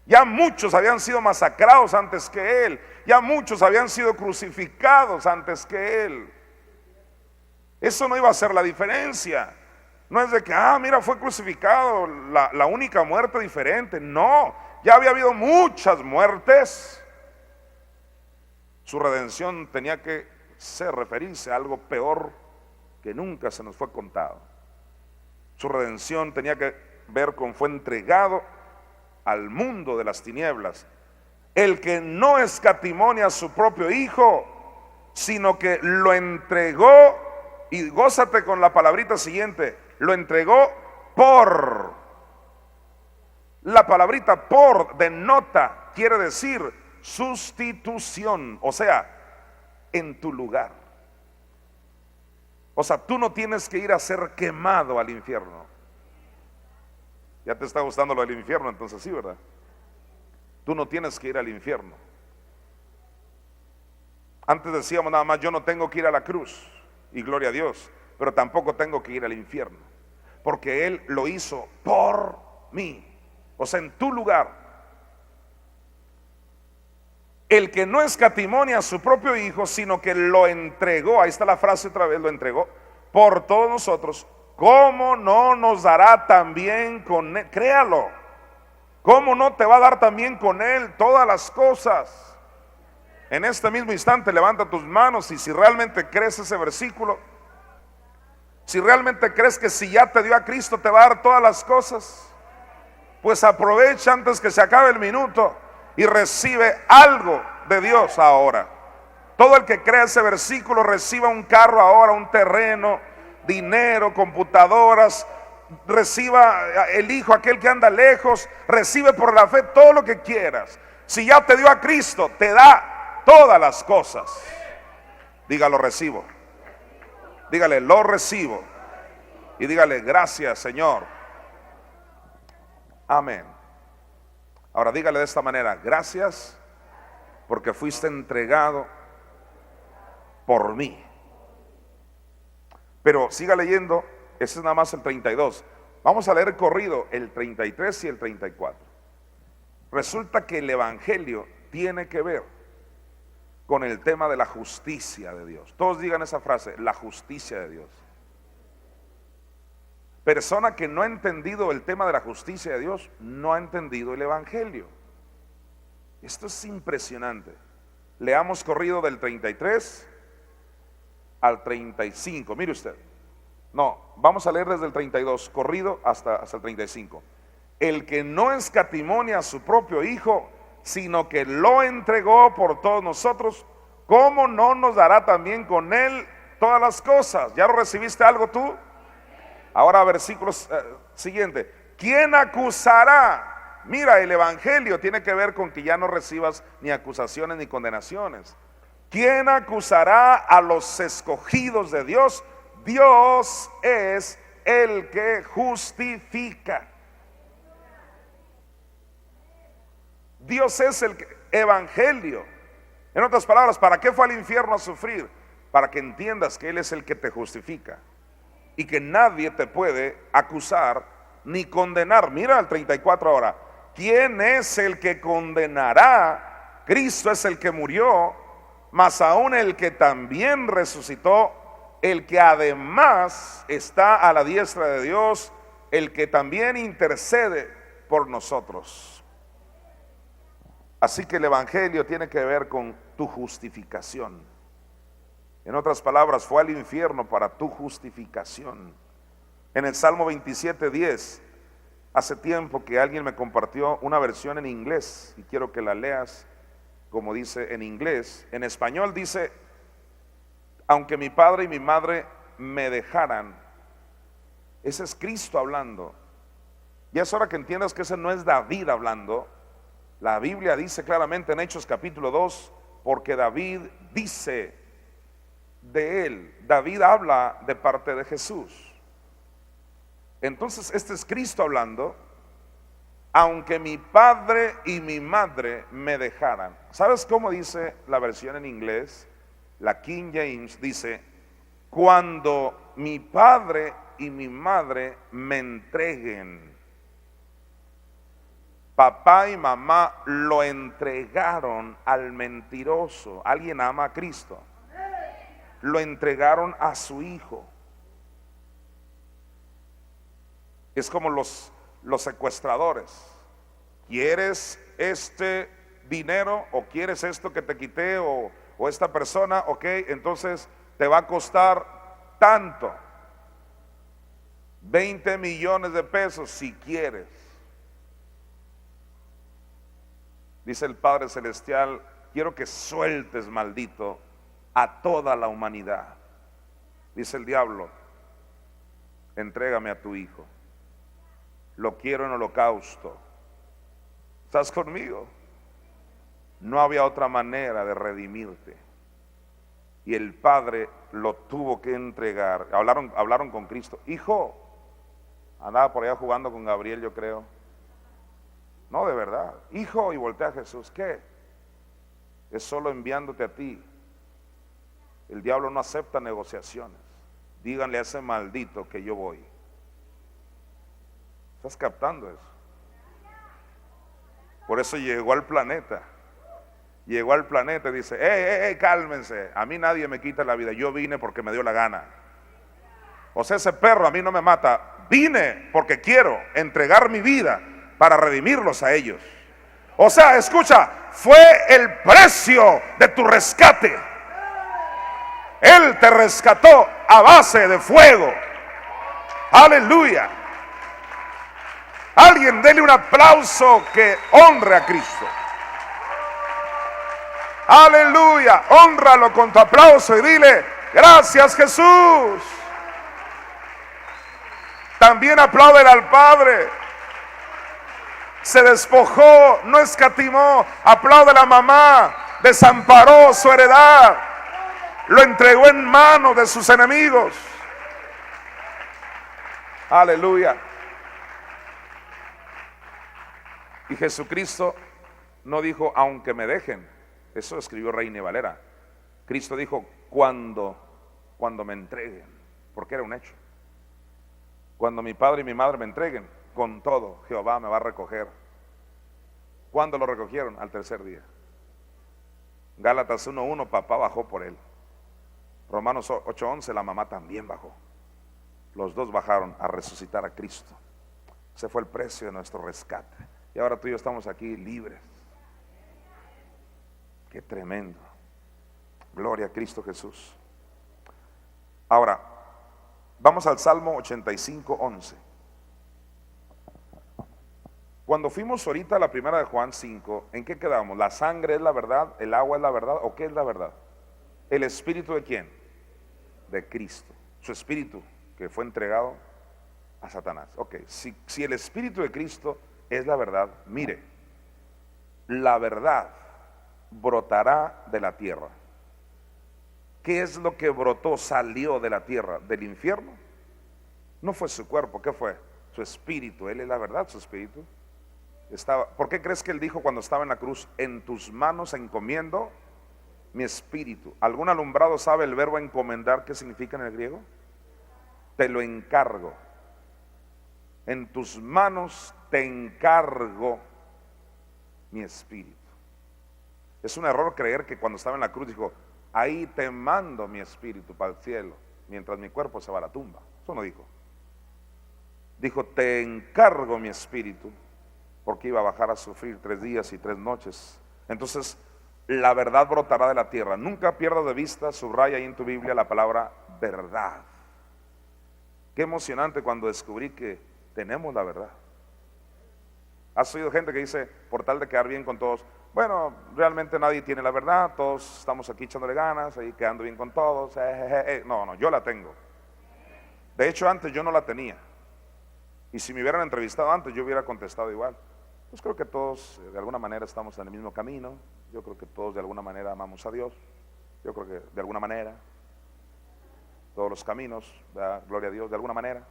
Ya muchos habían sido masacrados antes que Él. Ya muchos habían sido crucificados antes que Él. Eso no iba a ser la diferencia. No es de que, mira, fue crucificado, la única muerte diferente. No, ya había habido muchas muertes. Su redención tenía que referirse a algo peor que nunca se nos fue contado. Su redención tenía que ver con fue entregado al mundo de las tinieblas. El que no escatimó ni a su propio hijo, sino que lo entregó. Y gózate con la palabrita siguiente, lo entregó por. La palabrita por denota, quiere decir sustitución, o sea, en tu lugar. O sea, tú no tienes que ir a ser quemado al infierno. Ya te está gustando lo del infierno, entonces sí, ¿verdad? Tú no tienes que ir al infierno. Antes decíamos nada más, yo no tengo que ir a la cruz. Y gloria a Dios, pero tampoco tengo que ir al infierno, porque Él lo hizo por mí, o sea, en tu lugar. El que no escatimó ni a su propio hijo, sino que lo entregó, ahí está la frase otra vez, lo entregó por todos nosotros, ¿cómo no nos dará también con Él? Créalo, ¿cómo no te va a dar también con Él todas las cosas? En este mismo instante levanta tus manos y si realmente crees ese versículo, si realmente crees que si ya te dio a Cristo te va a dar todas las cosas, pues aprovecha antes que se acabe el minuto y recibe algo de Dios ahora. Todo el que crea ese versículo reciba un carro ahora, un terreno, dinero, computadoras, reciba el hijo, aquel que anda lejos, recibe por la fe todo lo que quieras. Si ya te dio a Cristo, te da todas las cosas. Dígalo, recibo. Dígale, lo recibo. Y dígale, gracias, Señor. Amén. Ahora dígale de esta manera, gracias porque fuiste entregado por mí. Pero siga leyendo, ese es nada más el 32. Vamos a leer corrido el 33 y el 34. Resulta que el evangelio tiene que ver con el tema de la justicia de Dios. Todos digan esa frase, la justicia de Dios. Persona que no ha entendido el tema de la justicia de Dios, no ha entendido el evangelio. Esto es impresionante. Leamos corrido del 33 al 35. Mire usted. No, vamos a leer desde el 32, corrido hasta el 35. El que no escatimó a su propio Hijo, sino que lo entregó por todos nosotros, ¿cómo no nos dará también con él todas las cosas? ¿Ya lo recibiste algo tú? Ahora versículo siguiente. ¿Quién acusará? Mira, el evangelio tiene que ver con que ya no recibas ni acusaciones ni condenaciones. ¿Quién acusará a los escogidos de Dios? Dios es el que justifica. Dios es el evangelio. En otras palabras, ¿para qué fue al infierno a sufrir? Para que entiendas que Él es el que te justifica y que nadie te puede acusar ni condenar. Mira el 34 ahora. ¿Quién es el que condenará? Cristo es el que murió, mas aún el que también resucitó, el que además está a la diestra de Dios, el que también intercede por nosotros. Así que el evangelio tiene que ver con tu justificación. En otras palabras, fue al infierno para tu justificación. En el Salmo 27:10, hace tiempo que alguien me compartió una versión en inglés y quiero que la leas como dice en inglés. En español dice: aunque mi padre y mi madre me dejaran. Ese es Cristo hablando. Ya es hora que entiendas que ese no es David hablando. La Biblia dice claramente en Hechos capítulo 2, porque David dice de él. David habla de parte de Jesús. Entonces este es Cristo hablando. Aunque mi padre y mi madre me dejaran. ¿Sabes cómo dice la versión en inglés? La King James dice: cuando mi padre y mi madre me entreguen. Papá y mamá lo entregaron al mentiroso. ¿Alguien ama a Cristo? Lo entregaron a su hijo. Es como los secuestradores. ¿Quieres este dinero o quieres esto que te quité o esta persona? Ok, entonces te va a costar tanto, 20 millones de pesos si quieres. Dice el Padre Celestial: quiero que sueltes, maldito, a toda la humanidad. Dice el diablo: entrégame a tu hijo, lo quiero en holocausto. ¿Estás conmigo? No había otra manera de redimirte. Y el Padre lo tuvo que entregar. Hablaron con Cristo. Hijo, andaba por allá jugando con Gabriel, yo creo. No, de verdad. Hijo, y voltea a Jesús. ¿Qué? Es solo enviándote a ti. El diablo no acepta negociaciones. Díganle a ese maldito que yo voy. ¿Estás captando eso? Por eso llegó al planeta. Llegó al planeta y dice: cálmense, a mí nadie me quita la vida, yo vine porque me dio la gana. O sea, ese perro a mí no me mata, vine porque quiero entregar mi vida para redimirlos a ellos. O sea, escucha, fue el precio de tu rescate. Él te rescató a base de fuego. Aleluya. Alguien dele un aplauso que honre a Cristo. Aleluya, hónralo con tu aplauso y dile: gracias, Jesús. También apláudele al Padre. Se despojó, no escatimó. Aplaude a la mamá, desamparó su heredad, lo entregó en manos de sus enemigos. Aleluya. Y Jesucristo no dijo: aunque me dejen. Eso escribió Reina Valera. Cristo dijo: cuando me entreguen, porque era un hecho. Cuando mi padre y mi madre me entreguen, con todo Jehová me va a recoger. ¿Cuándo lo recogieron? Al tercer día. Gálatas 1:1, papá bajó por él. Romanos 8:11, la mamá también bajó. Los dos bajaron a resucitar a Cristo. Ese fue el precio de nuestro rescate. Y ahora tú y yo estamos aquí libres. Qué tremendo. Gloria a Cristo Jesús. Ahora, vamos al Salmo 85:11. Cuando fuimos ahorita a la primera de Juan 5, ¿en qué quedamos? ¿La sangre es la verdad? ¿El agua es la verdad? ¿O qué es la verdad? ¿El espíritu de quién? De Cristo. Su espíritu que fue entregado a Satanás. Ok, si el espíritu de Cristo es la verdad, mire, la verdad brotará de la tierra. ¿Qué es lo que brotó, salió de la tierra? ¿Del infierno? No fue su cuerpo, ¿qué fue? Su espíritu. Él es la verdad, su espíritu. ¿Por qué crees que él dijo cuando estaba en la cruz? En tus manos encomiendo mi espíritu. ¿Algún alumbrado sabe el verbo encomendar qué significa en el griego? Te lo encargo. En tus manos te encargo mi espíritu. Es un error creer que cuando estaba en la cruz dijo, ahí te mando mi espíritu para el cielo, mientras mi cuerpo se va a la tumba. Eso no dijo. Dijo, te encargo mi espíritu, porque iba a bajar a sufrir 3 días y 3 noches. Entonces, la verdad brotará de la tierra. Nunca pierdas de vista, subraya ahí en tu Biblia la palabra verdad. Qué emocionante cuando descubrí que tenemos la verdad. ¿Has oído gente que dice, por tal de quedar bien con todos? Bueno, realmente nadie tiene la verdad, todos estamos aquí echándole ganas, ahí quedando bien con todos. No, yo la tengo. De hecho, antes yo no la tenía. Y si me hubieran entrevistado antes, yo hubiera contestado igual. Pues creo que todos de alguna manera estamos en el mismo camino. Yo creo que todos de alguna manera amamos a Dios. Yo creo que de alguna manera, todos los caminos, ¿verdad? Gloria a Dios, de alguna manera.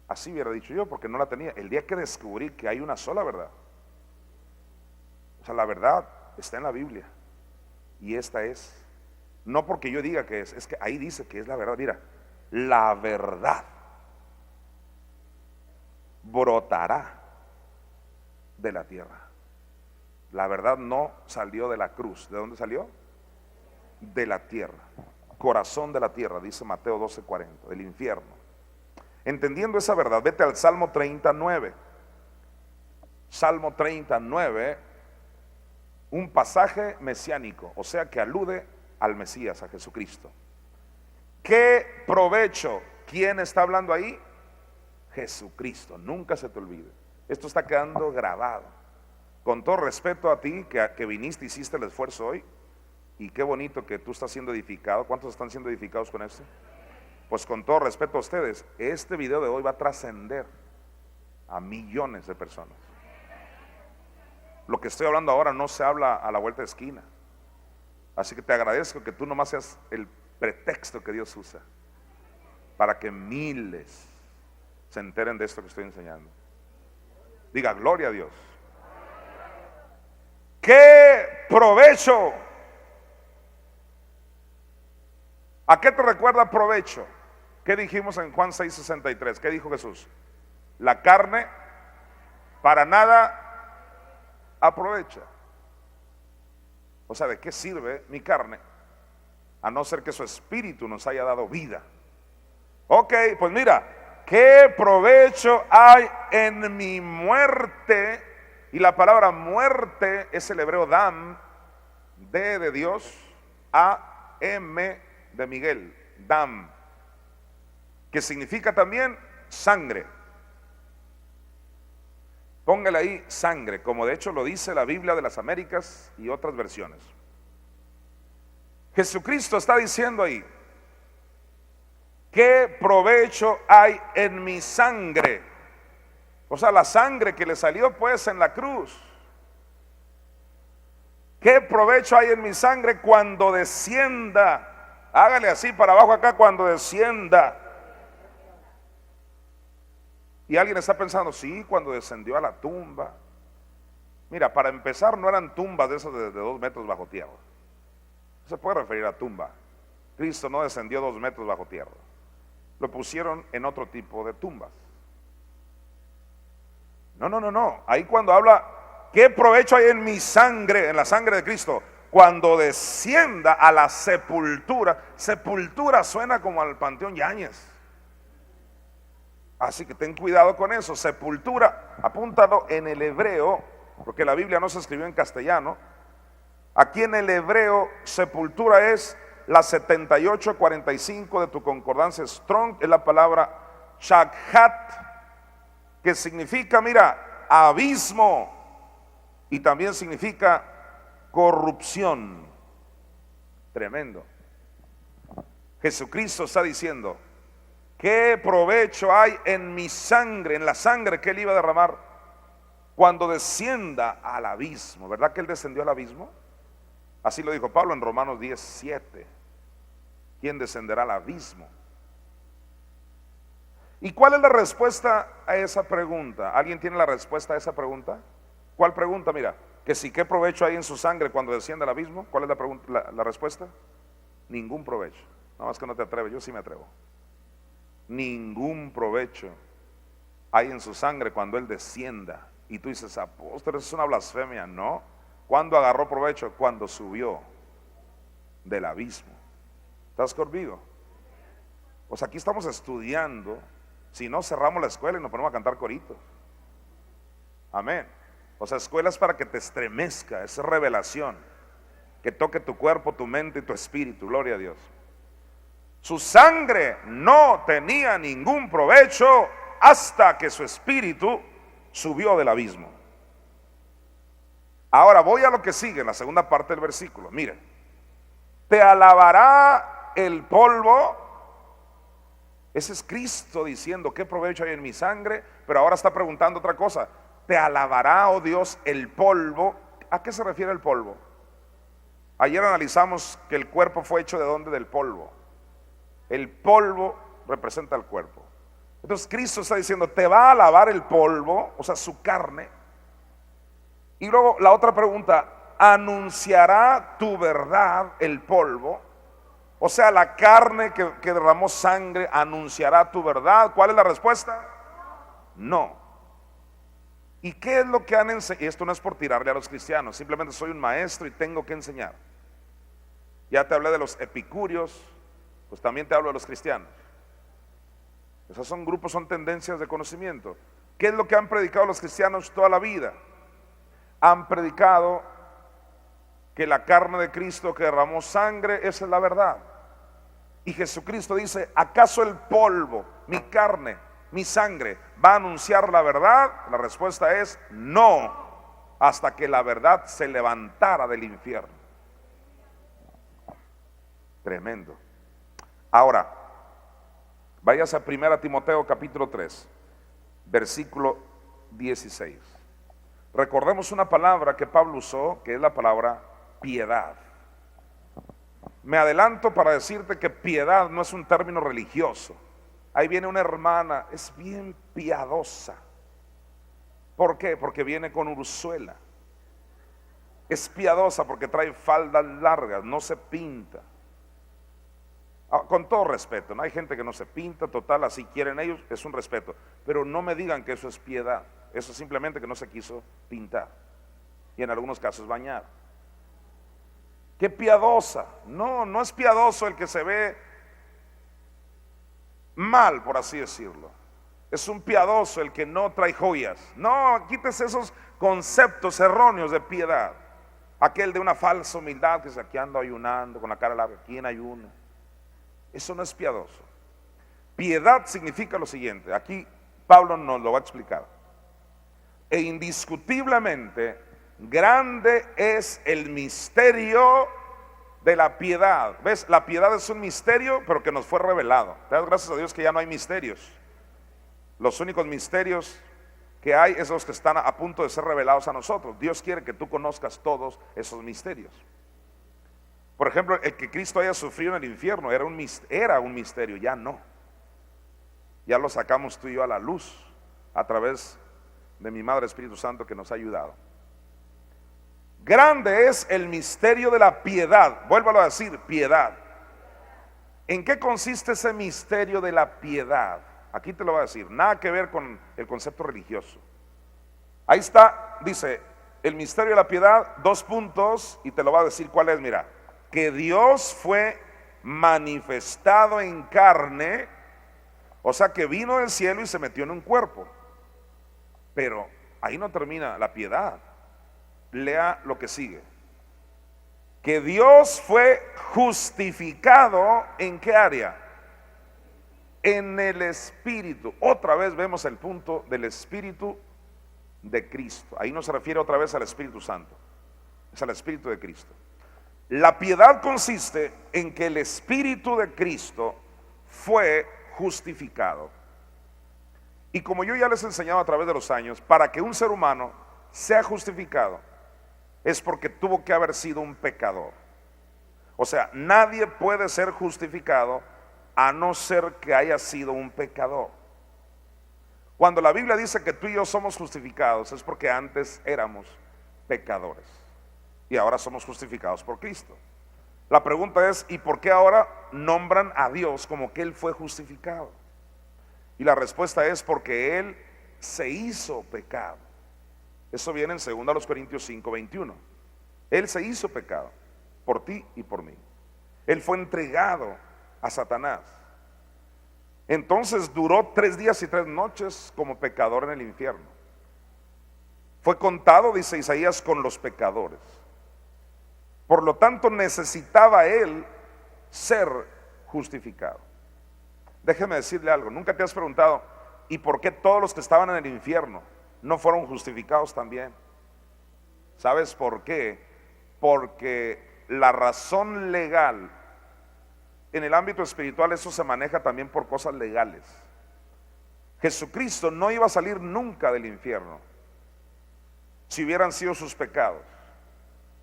Así hubiera dicho yo, porque no la tenía. El día que descubrí que hay una sola verdad, o sea, la verdad está en la Biblia, y esta es, no porque yo diga que es que ahí dice que es la verdad. Mira, la verdad brotará de la tierra. La verdad no salió de la cruz. ¿De dónde salió? De la tierra, corazón de la tierra, dice Mateo 12:40, del infierno. Entendiendo esa verdad, vete al Salmo 39. Salmo 39, un pasaje mesiánico, o sea que alude al Mesías, a Jesucristo. ¿Qué provecho? ¿Quién está hablando ahí? Jesucristo, nunca se te olvide. Esto está quedando grabado. Con todo respeto a ti que viniste, hiciste el esfuerzo hoy, y qué bonito que tú estás siendo edificado. ¿Cuántos están siendo edificados con esto? Pues con todo respeto a ustedes, este video de hoy va a trascender a millones de personas. Lo que estoy hablando ahora no se habla a la vuelta de esquina. Así que te agradezco que tú nomás seas el pretexto que Dios usa para que miles se enteren de esto que estoy enseñando. Diga, gloria a Dios. ¿Qué provecho? ¿A qué te recuerda provecho? ¿Qué dijimos en Juan 6:63? ¿Qué dijo Jesús? La carne para nada aprovecha. O sea, ¿de qué sirve mi carne? A no ser que su espíritu nos haya dado vida. Ok, pues mira, ¿qué provecho hay en mi muerte? Y la palabra muerte es el hebreo dam, D de Dios, A, M de Miguel, dam, que significa también sangre. Póngale ahí sangre, como de hecho lo dice la Biblia de las Américas y otras versiones. Jesucristo está diciendo ahí, ¿qué provecho hay en mi sangre? O sea, la sangre que le salió pues en la cruz. ¿Qué provecho hay en mi sangre cuando descienda? Hágale así para abajo acá, cuando descienda. Y alguien está pensando, sí, cuando descendió a la tumba. Mira, para empezar no eran tumbas de esas de 2 metros bajo tierra. No se puede referir a tumba. Cristo no descendió 2 metros bajo tierra. Lo pusieron en otro tipo de tumbas. No. Ahí cuando habla, ¿qué provecho hay en mi sangre, en la sangre de Cristo? Cuando descienda a la sepultura. Sepultura suena como al Panteón Yáñez. Así que ten cuidado con eso. Sepultura, apúntalo en el hebreo, porque la Biblia no se escribió en castellano. Aquí en el hebreo, sepultura es la 7845 de tu concordancia Strong, es la palabra shakhat, que significa, mira, abismo, y también significa corrupción. Tremendo. Jesucristo está diciendo: ¿qué provecho hay en mi sangre, en la sangre que Él iba a derramar cuando descienda al abismo? ¿Verdad que Él descendió al abismo? Así lo dijo Pablo en Romanos 10:7. ¿Quién descenderá al abismo? ¿Y cuál es la respuesta a esa pregunta? ¿Alguien tiene la respuesta a esa pregunta? ¿Cuál pregunta? Mira, que si qué provecho hay en su sangre cuando desciende al abismo. ¿Cuál es la pregunta, la respuesta? Ningún provecho. No, es que no te atreves, yo sí me atrevo. Ningún provecho hay en su sangre cuando Él descienda. Y tú dices: apóstol, eso es una blasfemia. No. ¿Cuándo agarró provecho? Cuando subió del abismo. ¿Estás conmigo? O sea, aquí estamos estudiando. Si no, cerramos la escuela y nos ponemos a cantar coritos. Amén. O sea, escuela es para que te estremezca, es revelación, que toque tu cuerpo, tu mente y tu espíritu. Gloria a Dios. Su sangre no tenía ningún provecho hasta que su espíritu subió del abismo. Ahora voy a lo que sigue en la segunda parte del versículo. Miren: te alabará el polvo. Ese es Cristo diciendo: ¿qué provecho hay en mi sangre? Pero ahora está preguntando otra cosa: te alabará, oh Dios, el polvo. ¿A qué se refiere el polvo? Ayer analizamos que el cuerpo fue hecho ¿de dónde? Del polvo. El polvo representa el cuerpo. Entonces Cristo está diciendo: te va a alabar el polvo, o sea, su carne. Y luego la otra pregunta: ¿anunciará tu verdad el polvo? O sea, la carne que derramó sangre, ¿anunciará tu verdad? ¿Cuál es la respuesta? No. ¿Y qué es lo que han enseñado? Y esto no es por tirarle a los cristianos, simplemente soy un maestro y tengo que enseñar. Ya te hablé de los epicúreos, pues también te hablo de los cristianos. Esos son grupos, son tendencias de conocimiento. ¿Qué es lo que han predicado los cristianos toda la vida? Han predicado que la carne de Cristo que derramó sangre, esa es la verdad. Y Jesucristo dice: ¿acaso el polvo, mi carne, mi sangre, va a anunciar la verdad? La respuesta es no, hasta que la verdad se levantara del infierno. Tremendo. Ahora, vayas a 1 Timoteo capítulo 3, versículo 16. Recordemos una palabra que Pablo usó, que es la palabra piedad. Me adelanto para decirte que piedad no es un término religioso. Ahí viene una hermana, es bien piadosa. ¿Por qué? Porque viene con ursuela. Es piadosa porque trae faldas largas, no se pinta. Con todo respeto, no hay gente que no se pinta, total, así quieren ellos, es un respeto. Pero no me digan que eso es piedad. Eso es simplemente que no se quiso pintar. Y en algunos casos bañar. ¡Qué piadosa! No, no es piadoso el que se ve mal, por así decirlo. Es un piadoso el que no trae joyas. No, quítese esos conceptos erróneos de piedad. Aquel de una falsa humildad que se aquí ando ayunando con la cara larga. ¿Quién ayuna? Eso no es piadoso. Piedad significa lo siguiente. Aquí Pablo nos lo va a explicar. E indiscutiblemente grande es el misterio de la piedad. ¿Ves? La piedad es un misterio, pero que nos fue revelado. Te das gracias a Dios que ya no hay misterios. Los únicos misterios que hay es los que están a punto de ser revelados a nosotros. Dios quiere que tú conozcas todos esos misterios. Por ejemplo, el que Cristo haya sufrido en el infierno era un misterio, ya no. Ya lo sacamos tú y yo a la luz a través de mi Madre Espíritu Santo que nos ha ayudado. Grande es el misterio de la piedad. Vuélvalo a decir, piedad. ¿En qué consiste ese misterio de la piedad? Aquí te lo voy a decir, nada que ver con el concepto religioso. Ahí está, dice, el misterio de la piedad, 2 puntos, y te lo voy a decir cuál es. Mira, que Dios fue manifestado en carne, o sea que vino del cielo y se metió en un cuerpo. Pero ahí no termina la piedad. Lea lo que sigue. Que Dios fue justificado ¿en qué área? En el Espíritu. Otra vez vemos el punto del Espíritu de Cristo. Ahí no se refiere otra vez al Espíritu Santo, es al Espíritu de Cristo. La piedad consiste en que el Espíritu de Cristo fue justificado. Y como yo ya les he enseñado a través de los años, para que un ser humano sea justificado es porque tuvo que haber sido un pecador. O sea, nadie puede ser justificado a no ser que haya sido un pecador. Cuando la Biblia dice que tú y yo somos justificados es porque antes éramos pecadores y ahora somos justificados por Cristo. La pregunta es, ¿y por qué ahora nombran a Dios como que Él fue justificado? Y la respuesta es porque Él se hizo pecado. Eso viene en 2 Corintios 5:21. Él se hizo pecado por ti y por mí. Él fue entregado a Satanás. Entonces duró 3 días y 3 noches como pecador en el infierno. Fue contado, dice Isaías, con los pecadores. Por lo tanto necesitaba él ser justificado. Déjeme decirle algo, nunca te has preguntado, ¿y por qué todos los que estaban en el infierno no fueron justificados también? ¿Sabes por qué? Porque la razón legal, en el ámbito espiritual eso se maneja también por cosas legales. Jesucristo no iba a salir nunca del infierno si hubieran sido sus pecados.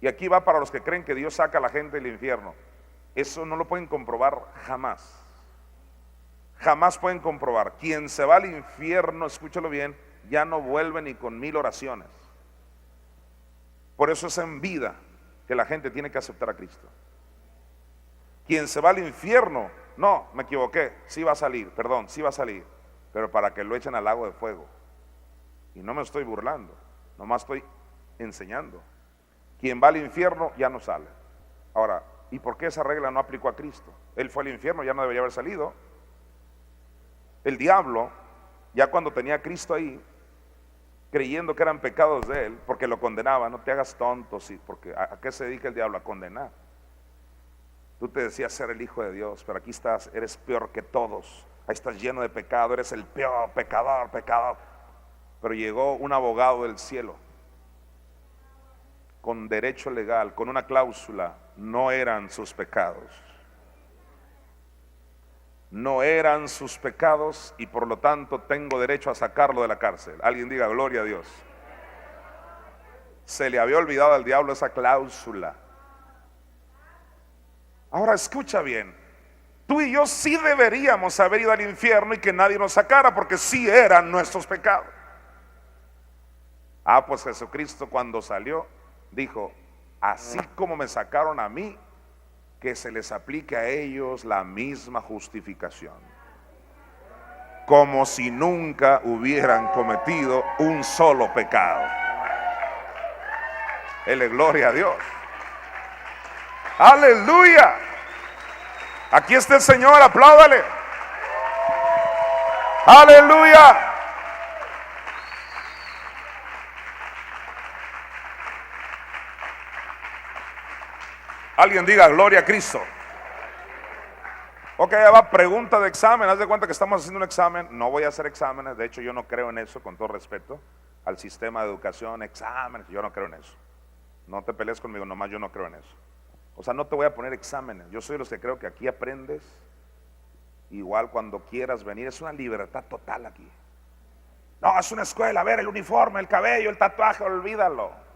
Y aquí va para los que creen que Dios saca a la gente del infierno. Eso no lo pueden comprobar jamás. Jamás pueden comprobar. Quien se va al infierno, escúchalo bien, ya no vuelve ni con 1000 oraciones. Por eso es en vida que la gente tiene que aceptar a Cristo. Quien se va al infierno, no, me equivoqué, sí va a salir, perdón, sí va a salir, pero para que lo echen al lago de fuego. Y no me estoy burlando, nomás estoy enseñando. Quien va al infierno ya no sale. Ahora, ¿y por qué esa regla no aplicó a Cristo? Él fue al infierno, ya no debería haber salido. El diablo, ya cuando tenía a Cristo ahí, creyendo que eran pecados de él, porque lo condenaba, no te hagas tonto, sí, porque ¿a qué se dedica el diablo? A condenar. Tú te decías ser el hijo de Dios, pero aquí estás, eres peor que todos, ahí estás lleno de pecado, eres el peor pecador. Pero llegó un abogado del cielo, con derecho legal, con una cláusula, no eran sus pecados. No eran sus pecados y por lo tanto tengo derecho a sacarlo de la cárcel. Alguien diga gloria a Dios. Se le había olvidado al diablo esa cláusula. Ahora escucha bien, tú y yo sí deberíamos haber ido al infierno y que nadie nos sacara porque sí eran nuestros pecados. Pues Jesucristo cuando salió dijo, así como me sacaron a mí, que se les aplique a ellos la misma justificación, como si nunca hubieran cometido un solo pecado. Dele gloria a Dios. Aleluya. Aquí está el Señor, apláudale. Aleluya. Alguien diga gloria a Cristo. Ok, ya va, pregunta de examen. Haz de cuenta que estamos haciendo un examen. No voy a hacer exámenes, de hecho yo no creo en eso, con todo respeto al sistema de educación, exámenes, yo no creo en eso. No te pelees conmigo, nomás yo no creo en eso. O sea, no te voy a poner exámenes. Yo soy de los que creo que aquí aprendes igual cuando quieras venir. Es una libertad total aquí. No, es una escuela, a ver, el uniforme, el cabello, el tatuaje, olvídalo.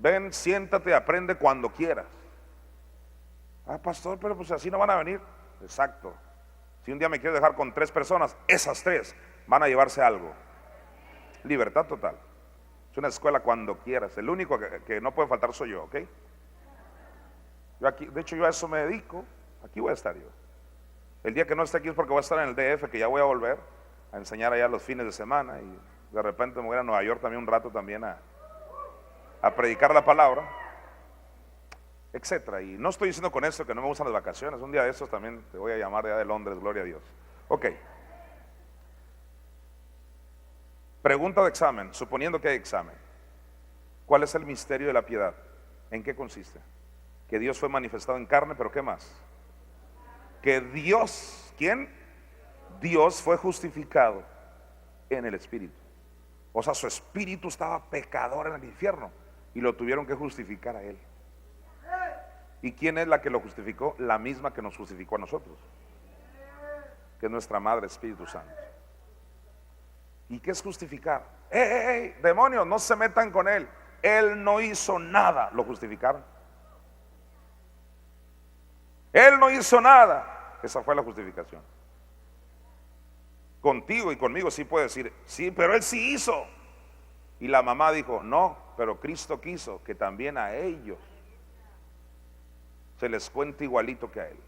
Ven, siéntate, aprende cuando quieras. Pastor, pero pues así no van a venir. Exacto. Si un día me quieres dejar con 3 personas, esas 3 van a llevarse algo. Libertad total. Es una escuela cuando quieras. El único que no puede faltar soy yo, ¿ok? Yo aquí, de hecho yo a eso me dedico. Aquí voy a estar yo. El día que no esté aquí es porque voy a estar en el DF, que ya voy a volver a enseñar allá los fines de semana. Y de repente me voy a Nueva York también un rato también a predicar la palabra, etcétera. Y no estoy diciendo con esto que no me gustan las vacaciones. Un día de estos también te voy a llamar de allá de Londres, gloria a Dios. Ok. Pregunta de examen, suponiendo que hay examen. ¿Cuál es el misterio de la piedad? ¿En qué consiste? que Dios fue manifestado en carne, pero ¿qué más? Que Dios, ¿quién? Dios fue justificado en el Espíritu. O sea, su espíritu estaba pecador en el infierno y lo tuvieron que justificar a él. ¿Y quién es la que lo justificó? La misma que nos justificó a nosotros, que es nuestra Madre Espíritu Santo. ¿Y qué es justificar? ¡Ey, demonios, no se metan con él! Él no hizo nada. Lo justificaron. Él no hizo nada. Esa fue la justificación. Contigo y conmigo sí puede decir, sí, pero él sí hizo. Y la mamá dijo, no, pero Cristo quiso que también a ellos se les cuente igualito que a él.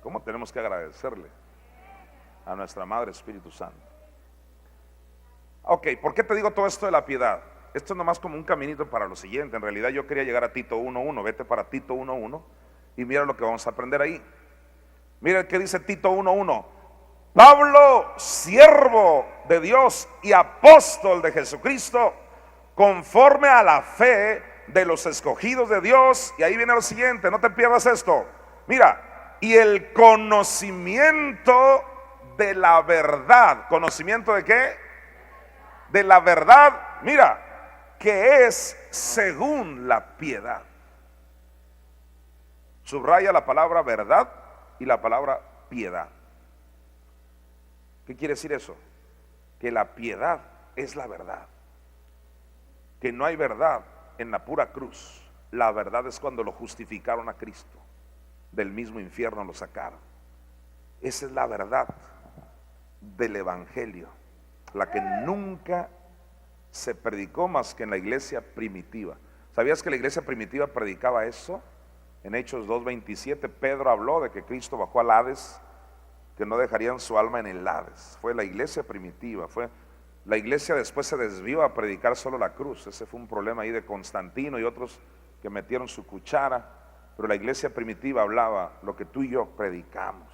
¿Cómo tenemos que agradecerle a nuestra Madre Espíritu Santo? Ok, ¿por qué te digo todo esto de la piedad? Esto es nomás como un caminito para lo siguiente. En realidad yo quería llegar a Tito 1:1. Vete para Tito 1:1 y mira lo que vamos a aprender ahí. Mira qué dice Tito 1:1. Pablo, siervo de Dios y apóstol de Jesucristo, conforme a la fe de los escogidos de Dios. Y ahí viene lo siguiente, no te pierdas esto. Mira, y el conocimiento de la verdad. ¿Conocimiento de qué? De la verdad, mira, que es según la piedad. Subraya la palabra verdad y la palabra piedad. ¿Qué quiere decir eso? Que la piedad es la verdad. Que no hay verdad en la pura cruz. La verdad es cuando lo justificaron a Cristo. Del mismo infierno lo sacaron. Esa es la verdad del evangelio. La que nunca se predicó más que en la iglesia primitiva. ¿Sabías que la iglesia primitiva predicaba eso? En Hechos 2:27 Pedro habló de que Cristo bajó al Hades, que no dejarían su alma en el Hades. Fue la iglesia primitiva. Fue la iglesia después se desvió a predicar solo la cruz. Ese fue un problema ahí de Constantino y otros que metieron su cuchara. Pero la iglesia primitiva hablaba lo que tú y yo predicamos.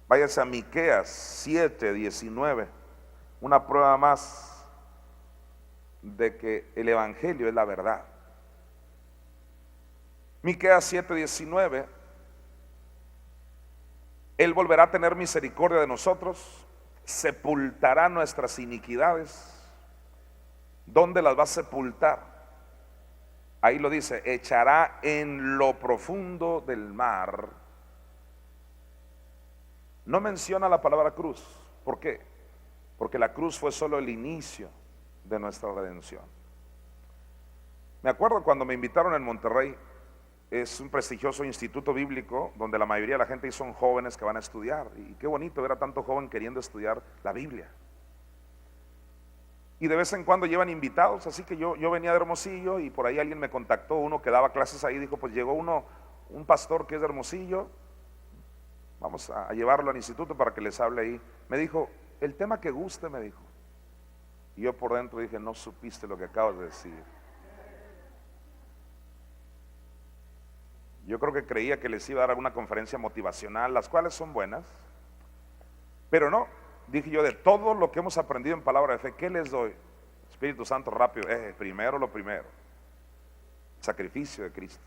Váyase a Miqueas 7:19. Una prueba más de que el evangelio es la verdad. Miqueas 7:19. Él volverá a tener misericordia de nosotros, sepultará nuestras iniquidades. ¿Dónde las va a sepultar? Ahí lo dice, echará en lo profundo del mar. No menciona la palabra cruz. ¿Por qué? Porque la cruz fue solo el inicio de nuestra redención. Me acuerdo cuando me invitaron en Monterrey. Es un prestigioso instituto bíblico donde la mayoría de la gente son jóvenes que van a estudiar. Y qué bonito ver a tanto joven queriendo estudiar la Biblia. Y de vez en cuando llevan invitados, así que yo venía de Hermosillo y por ahí alguien me contactó, uno que daba clases ahí, dijo, pues llegó un pastor que es de Hermosillo, vamos a llevarlo al instituto para que les hable ahí. Me dijo, el tema que guste, me dijo. Y yo por dentro dije, no supiste lo que acabas de decir. Yo creo que creía que les iba a dar una conferencia motivacional, las cuales son buenas, pero no, dije yo, de todo lo que hemos aprendido en palabra de fe, ¿qué les doy? Espíritu Santo, rápido, primero lo primero, el sacrificio de Cristo.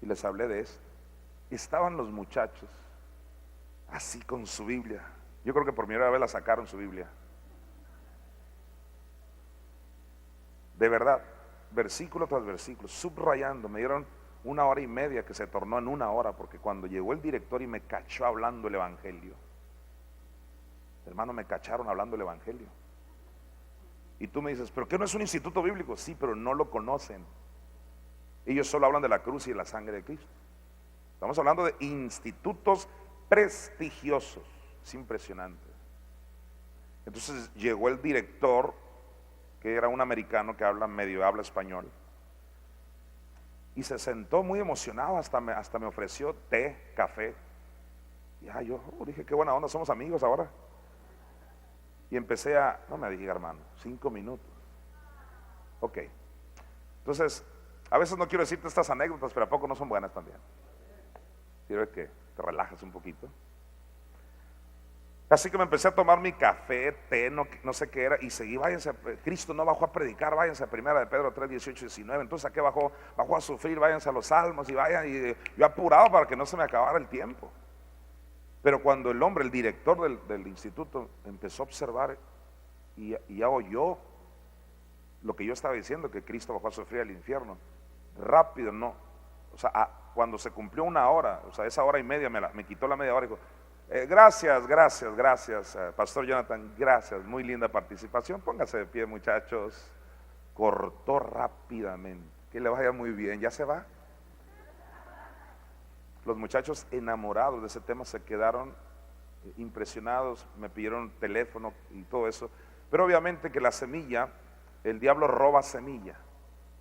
Y les hablé de esto. Estaban los muchachos así con su Biblia. Yo creo que por primera vez la sacaron su Biblia. De verdad, versículo tras versículo, subrayando, me dieron 1 hora y media que se tornó en 1 hora, porque cuando llegó el director y me cachó hablando el evangelio, hermano, me cacharon hablando el evangelio. Y tú me dices, ¿pero qué no es un instituto bíblico? Sí, pero no lo conocen. Ellos solo hablan de la cruz y de la sangre de Cristo. Estamos hablando de institutos prestigiosos. Es impresionante. Entonces llegó el director, que era un americano que habla español, y se sentó muy emocionado, hasta me ofreció té, café. Y yo dije, qué buena onda, somos amigos ahora. Y empecé no me diga hermano, 5 minutos. Ok. Entonces, a veces no quiero decirte estas anécdotas, pero a poco no son buenas también. Quiero que te relajes un poquito. Así que me empecé a tomar mi café, té, no sé qué era, y seguí, váyanse, Cristo no bajó a predicar, váyanse a Primera de Pedro 3, 18 y 19. Entonces, ¿a qué bajó? Bajó a sufrir, váyanse a los Salmos y vayan, y yo apurado para que no se me acabara el tiempo. Pero cuando el hombre, el director del instituto, empezó a observar y ya oyó lo que yo estaba diciendo, que Cristo bajó a sufrir al infierno, rápido, no, o sea, cuando se cumplió una hora, o sea, esa hora y media me quitó la media hora y dijo, gracias, Pastor Jonathan, gracias, muy linda participación, póngase de pie, muchachos. Cortó rápidamente, que le vaya muy bien, ya se va. Los muchachos enamorados de ese tema se quedaron impresionados, me pidieron teléfono y todo eso, pero obviamente que la semilla, el diablo roba semilla.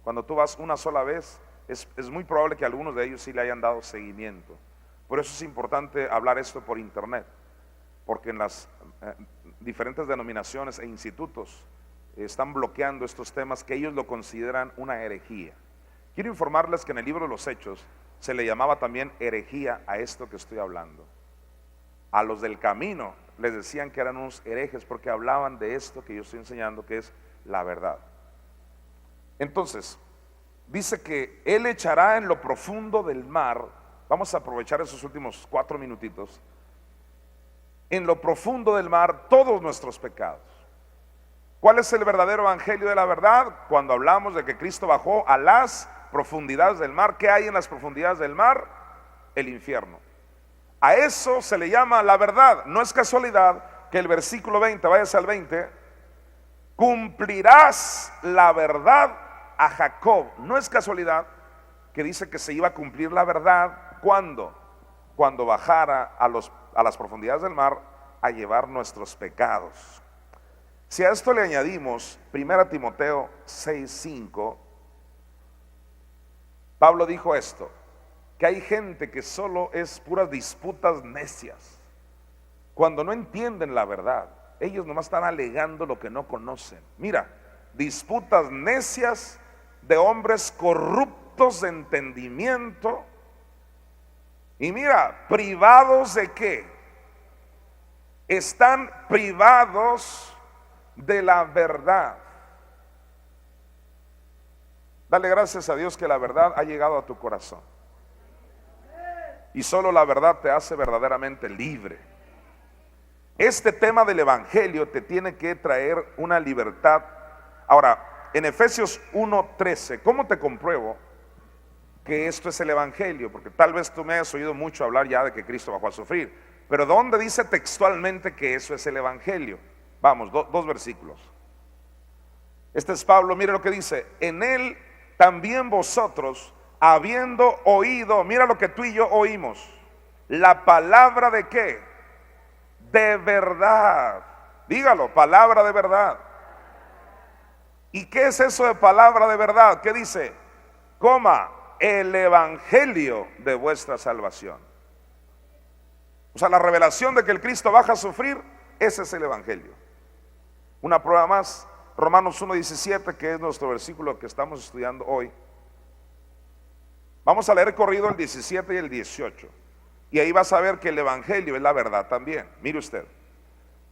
Cuando tú vas una sola vez, es muy probable que algunos de ellos sí le hayan dado seguimiento. Por eso es importante hablar esto por internet, porque en las diferentes denominaciones e institutos están bloqueando estos temas que ellos lo consideran una herejía. Quiero informarles que en el libro de los Hechos se le llamaba también herejía a esto que estoy hablando. A los del camino les decían que eran unos herejes porque hablaban de esto que yo estoy enseñando, que es la verdad. Entonces, dice que Él echará en lo profundo del mar. Vamos a aprovechar esos últimos 4 minutitos. En lo profundo del mar todos nuestros pecados. ¿Cuál es el verdadero evangelio de la verdad? Cuando hablamos de que Cristo bajó a las profundidades del mar. ¿Qué hay en las profundidades del mar? El infierno. A eso se le llama la verdad. No es casualidad que el versículo 20, váyase al 20, cumplirás la verdad a Jacob. No es casualidad que dice que se iba a cumplir la verdad. ¿Cuándo? Cuando bajara a las profundidades del mar a llevar nuestros pecados. Si a esto le añadimos 1 Timoteo 6:5, Pablo dijo esto, que hay gente que solo es puras disputas necias, cuando no entienden la verdad. Ellos nomás están alegando lo que no conocen. Mira, disputas necias de hombres corruptos de entendimiento. Y mira, ¿privados de qué? Están privados de la verdad. Dale gracias a Dios que la verdad ha llegado a tu corazón. Y solo la verdad te hace verdaderamente libre. Este tema del evangelio te tiene que traer una libertad. Ahora, en Efesios 1:13, ¿cómo te compruebo que esto es el evangelio? Porque tal vez tú me hayas oído mucho hablar ya de que Cristo bajó a sufrir, pero ¿dónde dice textualmente que eso es el evangelio? Vamos, dos versículos. Este es Pablo, mire lo que dice: en él también vosotros, habiendo oído, mira lo que tú y yo oímos, la palabra de qué, de verdad. Dígalo, palabra de verdad. ¿Y qué es eso de palabra de verdad? ¿Qué dice? El evangelio de vuestra salvación. O sea, la revelación de que el Cristo baja a sufrir, ese es el evangelio. Una prueba más, Romanos 1:17, que es nuestro versículo que estamos estudiando hoy. Vamos a leer corrido el 17 y el 18, y ahí vas a ver que el evangelio es la verdad también. Mire usted,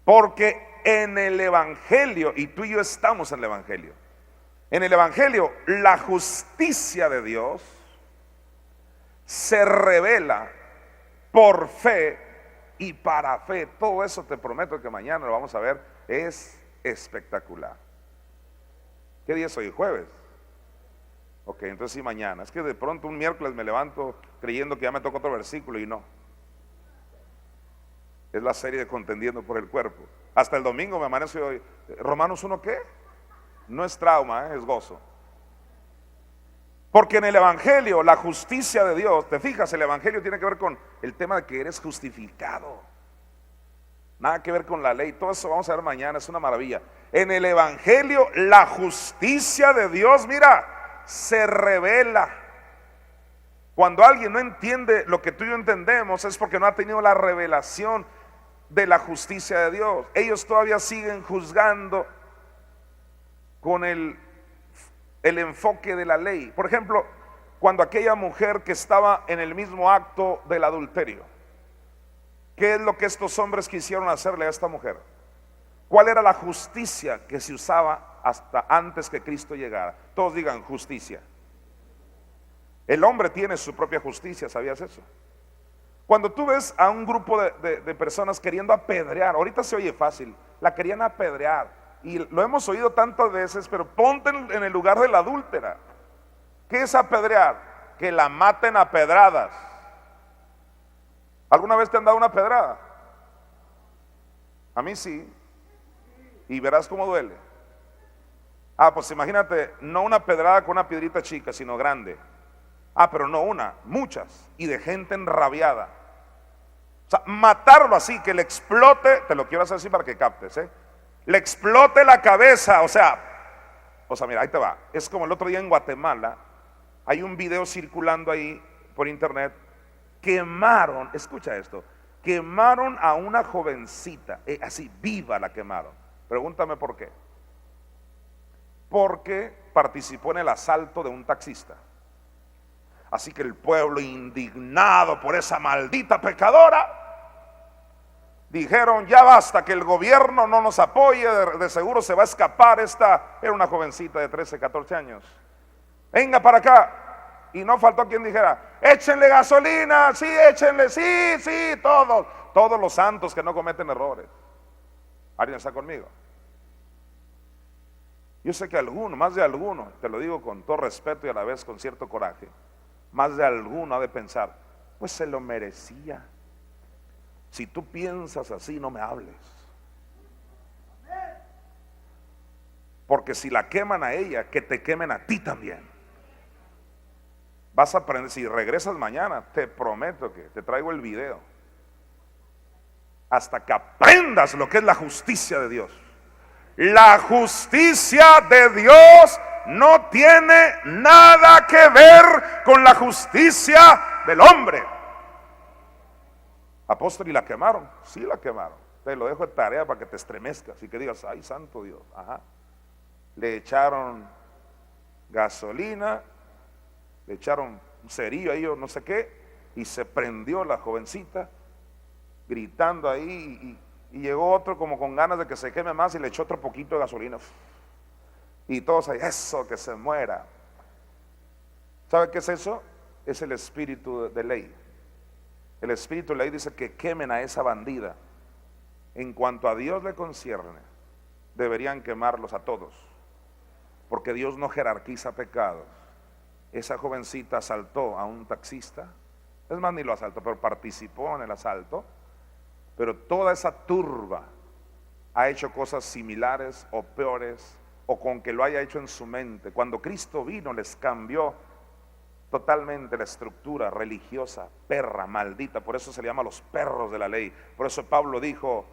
porque en el evangelio, y tú y yo estamos en el evangelio, en el evangelio la justicia de Dios se revela por fe y para fe. Todo eso te prometo que mañana lo vamos a ver, es espectacular. ¿Qué día es hoy? ¿Jueves? Ok, entonces sí, mañana. Es que de pronto un miércoles me levanto creyendo que ya me toca otro versículo y no. Es la serie de Contendiendo por el Cuerpo. Hasta el domingo me amanece hoy. ¿Romanos 1 qué? No es trauma, es gozo. Porque en el evangelio la justicia de Dios, te fijas, el evangelio tiene que ver con el tema de que eres justificado. Nada que ver con la ley. Todo eso vamos a ver mañana, es una maravilla. En el evangelio la justicia de Dios, mira, se revela. Cuando alguien no entiende lo que tú y yo entendemos, es porque no ha tenido la revelación de la justicia de Dios. Ellos todavía siguen juzgando con el enfoque de la ley. Por ejemplo, cuando aquella mujer que estaba en el mismo acto del adulterio, ¿Qué es lo que estos hombres quisieron hacerle a esta mujer? ¿Cuál era la justicia que se usaba hasta antes que Cristo llegara? Todos digan justicia. El hombre tiene su propia justicia, ¿sabías eso? Cuando tú ves a un grupo de personas queriendo apedrear, ahorita se oye fácil, la querían apedrear, y lo hemos oído tantas veces, pero ponte en el lugar de la adúltera. ¿Qué es apedrear? Que la maten a pedradas. ¿Alguna vez te han dado una pedrada? A mí sí, y verás cómo duele. Pues imagínate, no una pedrada con una piedrita chica, sino grande. Pero no una, muchas, y de gente enrabiada. O sea, matarlo así, que le explote, te lo quiero hacer así para que captes, le explote la cabeza, o sea, mira, ahí te va. Es como el otro día en Guatemala, hay un video circulando ahí por internet, quemaron, escucha esto, quemaron a una jovencita, así viva la quemaron. Pregúntame por qué. Porque participó en el asalto de un taxista. Así que el pueblo, indignado por esa maldita pecadora, dijeron: ya basta, que el gobierno no nos apoye, de seguro se va a escapar. Esta era una jovencita de 13, 14 años. Venga para acá. Y no faltó quien dijera: échenle gasolina, sí, échenle, sí, todos los santos que no cometen errores. ¿Alguien está conmigo? Yo sé que alguno, más de alguno, te lo digo con todo respeto y a la vez con cierto coraje, más de alguno ha de pensar: pues se lo merecía. Si tú piensas así, no me hables. Porque si la queman a ella, que te quemen a ti también. Vas a aprender. Si regresas mañana, te prometo que te traigo el video, hasta que aprendas lo que es la justicia de Dios. La justicia de Dios no tiene nada que ver con la justicia del hombre. Apóstol, ¿y la quemaron? Sí, la quemaron. Te lo dejo de tarea para que te estremezcas y que digas: ay, santo Dios. Le echaron gasolina, le echaron un cerillo ahí o no sé qué, y se prendió la jovencita gritando ahí, y llegó otro como con ganas de que se queme más y le echó otro poquito de gasolina, y todos ahí: eso, que se muera. ¿Sabe qué es eso? Es el espíritu de ley. El espíritu de ley dice que quemen a esa bandida. En cuanto a Dios le concierne, deberían quemarlos a todos, porque Dios no jerarquiza pecados. Esa jovencita asaltó a un taxista, es más, ni lo asaltó, pero participó en el asalto. Pero toda esa turba ha hecho cosas similares o peores, o con que lo haya hecho en su mente. Cuando Cristo vino, les cambió totalmente la estructura religiosa, perra, maldita. Por eso se le llama los perros de la ley. Por eso Pablo dijo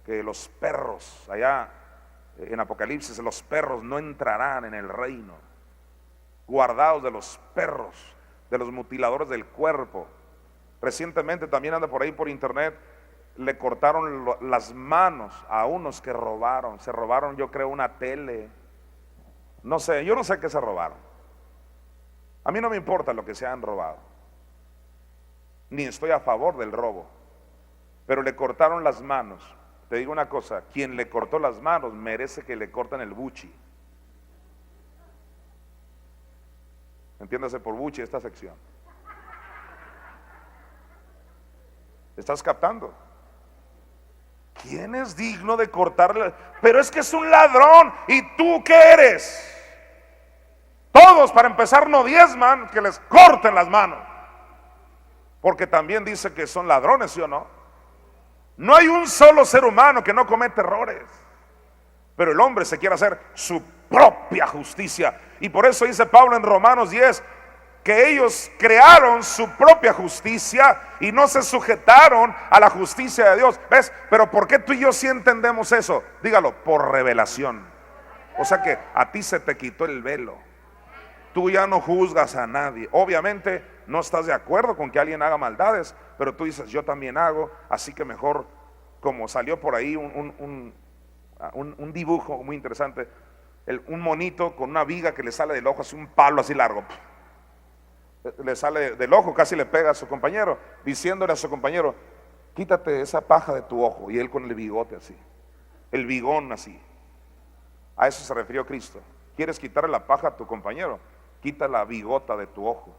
que los perros, allá en Apocalipsis, los perros no entrarán en el reino. Guardaos de los perros, de los mutiladores del cuerpo. Recientemente también anda por ahí por internet, le cortaron las manos a unos que robaron. Se robaron, yo creo, una tele. No sé, yo no sé qué se robaron. A mí no me importa lo que se han robado, ni estoy a favor del robo, pero le cortaron las manos. Te digo una cosa: quien le cortó las manos merece que le corten el buchi. Entiéndase por buchi esta sección. ¿Estás captando? ¿Quién es digno de cortarle? Pero es que es un ladrón. ¿Y tú qué eres? Todos, para empezar, no diezman, que les corten las manos, porque también dice que son ladrones, ¿sí o no? No hay un solo ser humano que no comete errores, pero el hombre se quiere hacer su propia justicia. Y por eso dice Pablo en Romanos 10 que ellos crearon su propia justicia y no se sujetaron a la justicia de Dios. ¿Ves? Pero ¿por qué tú y yo sí entendemos eso? Dígalo: por revelación. O sea que a ti se te quitó el velo. Tú ya no juzgas a nadie. Obviamente no estás de acuerdo con que alguien haga maldades, pero tú dices: yo también hago, así que mejor. Como salió por ahí un dibujo muy interesante, un monito con una viga que le sale del ojo, así un palo así largo, le sale del ojo, casi le pega a su compañero, diciéndole a su compañero: quítate esa paja de tu ojo. Y él con el bigote así, el bigón así. A eso se refirió Cristo. ¿Quieres quitarle la paja a tu compañero? Quita la bigota de tu ojo.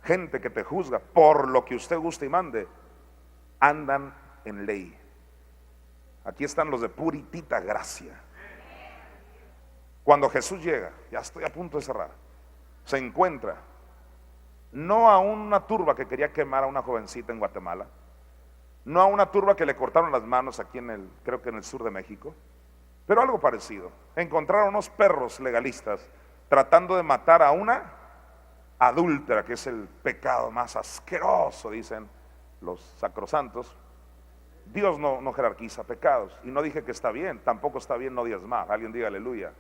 Gente que te juzga por lo que usted guste y mande, andan en ley. Aquí están los de puritita gracia. Cuando Jesús llega, ya estoy a punto de cerrar, se encuentra no a una turba que quería quemar a una jovencita en Guatemala, no a una turba que le cortaron las manos aquí creo que en el sur de México, pero algo parecido. Encontraron unos perros legalistas tratando de matar a una adúltera, que es el pecado más asqueroso, dicen los sacrosantos. Dios no jerarquiza pecados, y no dije que está bien, tampoco está bien no diezmar. Alguien diga aleluya.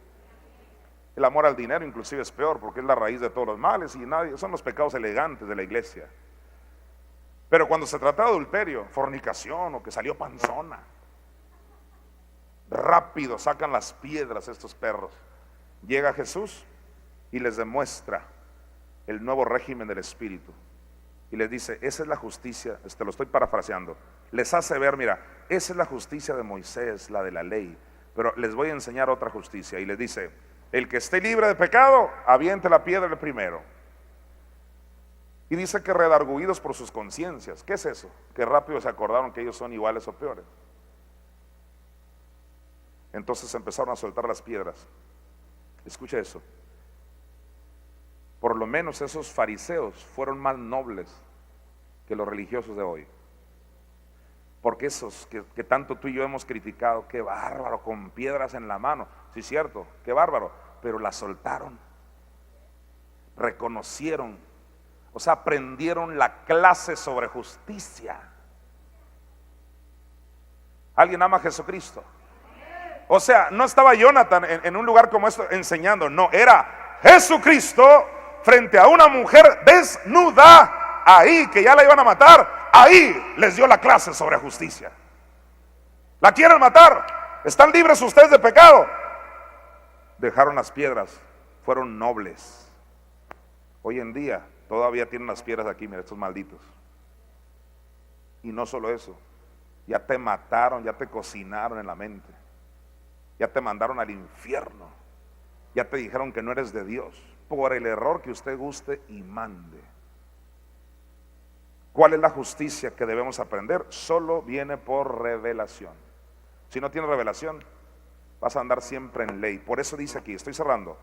El amor al dinero inclusive es peor, porque es la raíz de todos los males, y son los pecados elegantes de la iglesia. Pero cuando se trata de adulterio, fornicación, o que salió panzona, rápido sacan las piedras estos perros. Llega Jesús y les demuestra el nuevo régimen del Espíritu, y les dice: esa es la justicia, lo estoy parafraseando, les hace ver, mira, esa es la justicia de Moisés, la de la ley, pero les voy a enseñar otra justicia. Y les dice: el que esté libre de pecado, aviente la piedra el primero. Y dice que redarguidos por sus conciencias. ¿Qué es eso? Que rápido se acordaron que ellos son iguales o peores. Entonces empezaron a soltar las piedras. Escucha eso. Por lo menos esos fariseos fueron más nobles que los religiosos de hoy. Porque esos que tanto tú y yo hemos criticado, qué bárbaro, con piedras en la mano. Sí, cierto, qué bárbaro, pero la soltaron. Reconocieron, o sea, aprendieron la clase sobre justicia. ¿Alguien ama a Jesucristo? O sea, no estaba Jonathan en un lugar como esto enseñando, no, era Jesucristo frente a una mujer desnuda, ahí que ya la iban a matar. Ahí les dio la clase sobre justicia. ¿La quieren matar? ¿Están libres ustedes de pecado? Dejaron las piedras, fueron nobles. Hoy en día todavía tienen las piedras aquí, mira, estos malditos. Y no solo eso, ya te mataron, ya te cocinaron en la mente, ya te mandaron al infierno, ya te dijeron que no eres de Dios por el error que usted guste y mande. ¿Cuál es la justicia que debemos aprender? Solo viene por revelación. Si no tienes revelación, vas a andar siempre en ley. Por eso dice aquí, estoy cerrando,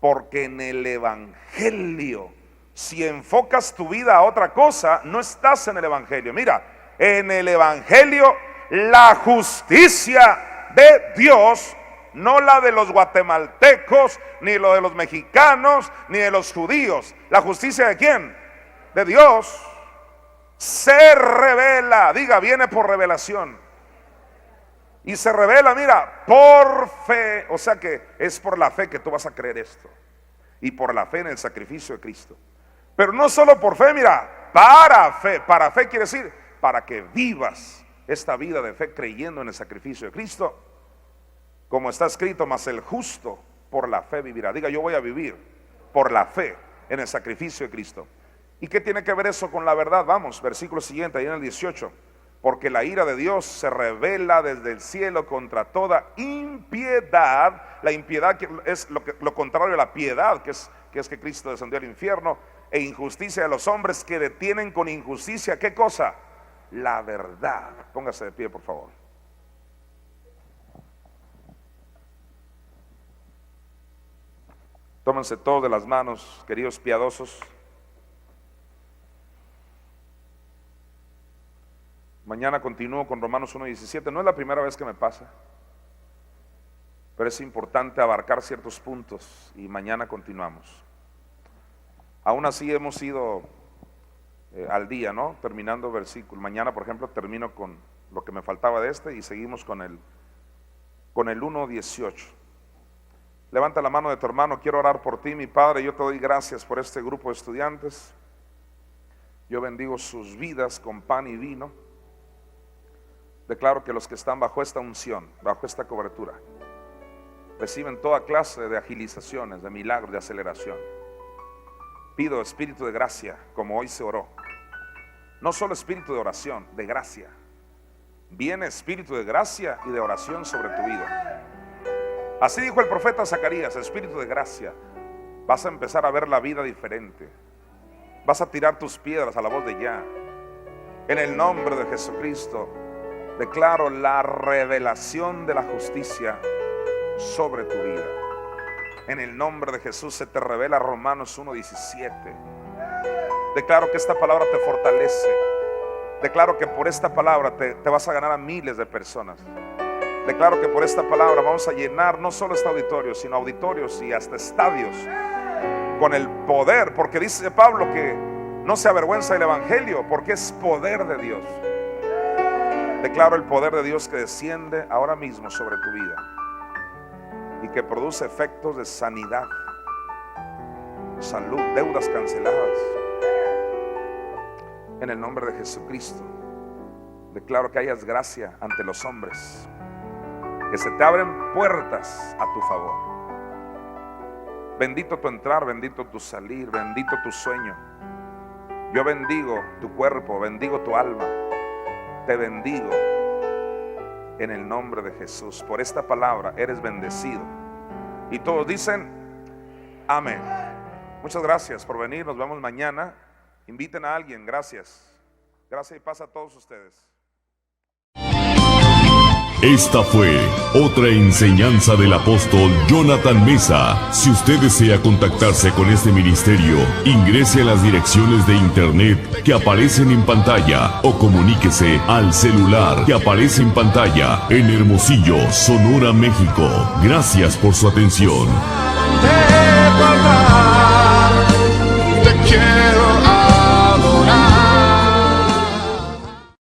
porque en el evangelio, si enfocas tu vida a otra cosa, no estás en el evangelio. Mira, en el evangelio la justicia de Dios, no la de los guatemaltecos, ni lo de los mexicanos, ni de los judíos. ¿La justicia de quién? De Dios. Se revela, diga, viene por revelación. Y se revela, mira, por fe. O sea que es por la fe que tú vas a creer esto. Y por la fe en el sacrificio de Cristo. Pero no solo por fe, mira, para fe. Para fe quiere decir, para que vivas esta vida de fe creyendo en el sacrificio de Cristo. Como está escrito, mas el justo por la fe vivirá. Diga, yo voy a vivir por la fe en el sacrificio de Cristo. ¿Y qué tiene que ver eso con la verdad? Vamos, versículo siguiente, ahí en el 18. Porque la ira de Dios se revela desde el cielo contra toda impiedad. La impiedad es lo contrario a la piedad, que es que Cristo descendió al infierno. E injusticia de los hombres que detienen con injusticia, ¿qué cosa? La verdad. Póngase de pie, por favor. Tómense todos de las manos, queridos piadosos. Mañana continúo con Romanos 1:17. No es la primera vez que me pasa, pero es importante abarcar ciertos puntos y mañana continuamos. Aún así hemos ido al día, ¿no? Terminando versículo. Mañana, por ejemplo, termino con lo que me faltaba de y seguimos con el 1:18. Levanta la mano de tu hermano. Quiero orar por ti, mi Padre. Yo te doy gracias por este grupo de estudiantes. Yo bendigo sus vidas con pan y vino. Declaro que los que están bajo esta unción, bajo esta cobertura, reciben toda clase de agilizaciones, de milagros, de aceleración. Pido espíritu de gracia, como hoy se oró. No solo espíritu de oración, de gracia. Viene espíritu de gracia y de oración sobre tu vida. Así dijo el profeta Zacarías, espíritu de gracia. Vas a empezar a ver la vida diferente. Vas a tirar tus piedras a la voz de ya. En el nombre de Jesucristo, declaro la revelación de la justicia sobre tu vida. En el nombre de Jesús se te revela Romanos 1:17. Declaro que esta palabra te fortalece. Declaro que por esta palabra te vas a ganar a miles de personas. Declaro que por esta palabra vamos a llenar no solo este auditorio, sino auditorios y hasta estadios con el poder, porque dice Pablo que no se avergüenza del evangelio, porque es poder de Dios. Declaro el poder de Dios que desciende ahora mismo sobre tu vida y que produce efectos de sanidad, salud, deudas canceladas. En el nombre de Jesucristo, declaro que hayas gracia ante los hombres, que se te abren puertas a tu favor. Bendito tu entrar, bendito tu salir, bendito tu sueño. Yo bendigo tu cuerpo, bendigo tu alma. Te bendigo en el nombre de Jesús. Por esta palabra eres bendecido. Y todos dicen amén. Muchas gracias por venir. Nos vemos mañana. Inviten a alguien. Gracias. Gracias y paz a todos ustedes. Esta fue otra enseñanza del apóstol Jonathan Mesa. Si usted desea contactarse con este ministerio, ingrese a las direcciones de internet que aparecen en pantalla o comuníquese al celular que aparece en pantalla en Hermosillo, Sonora, México. Gracias por su atención.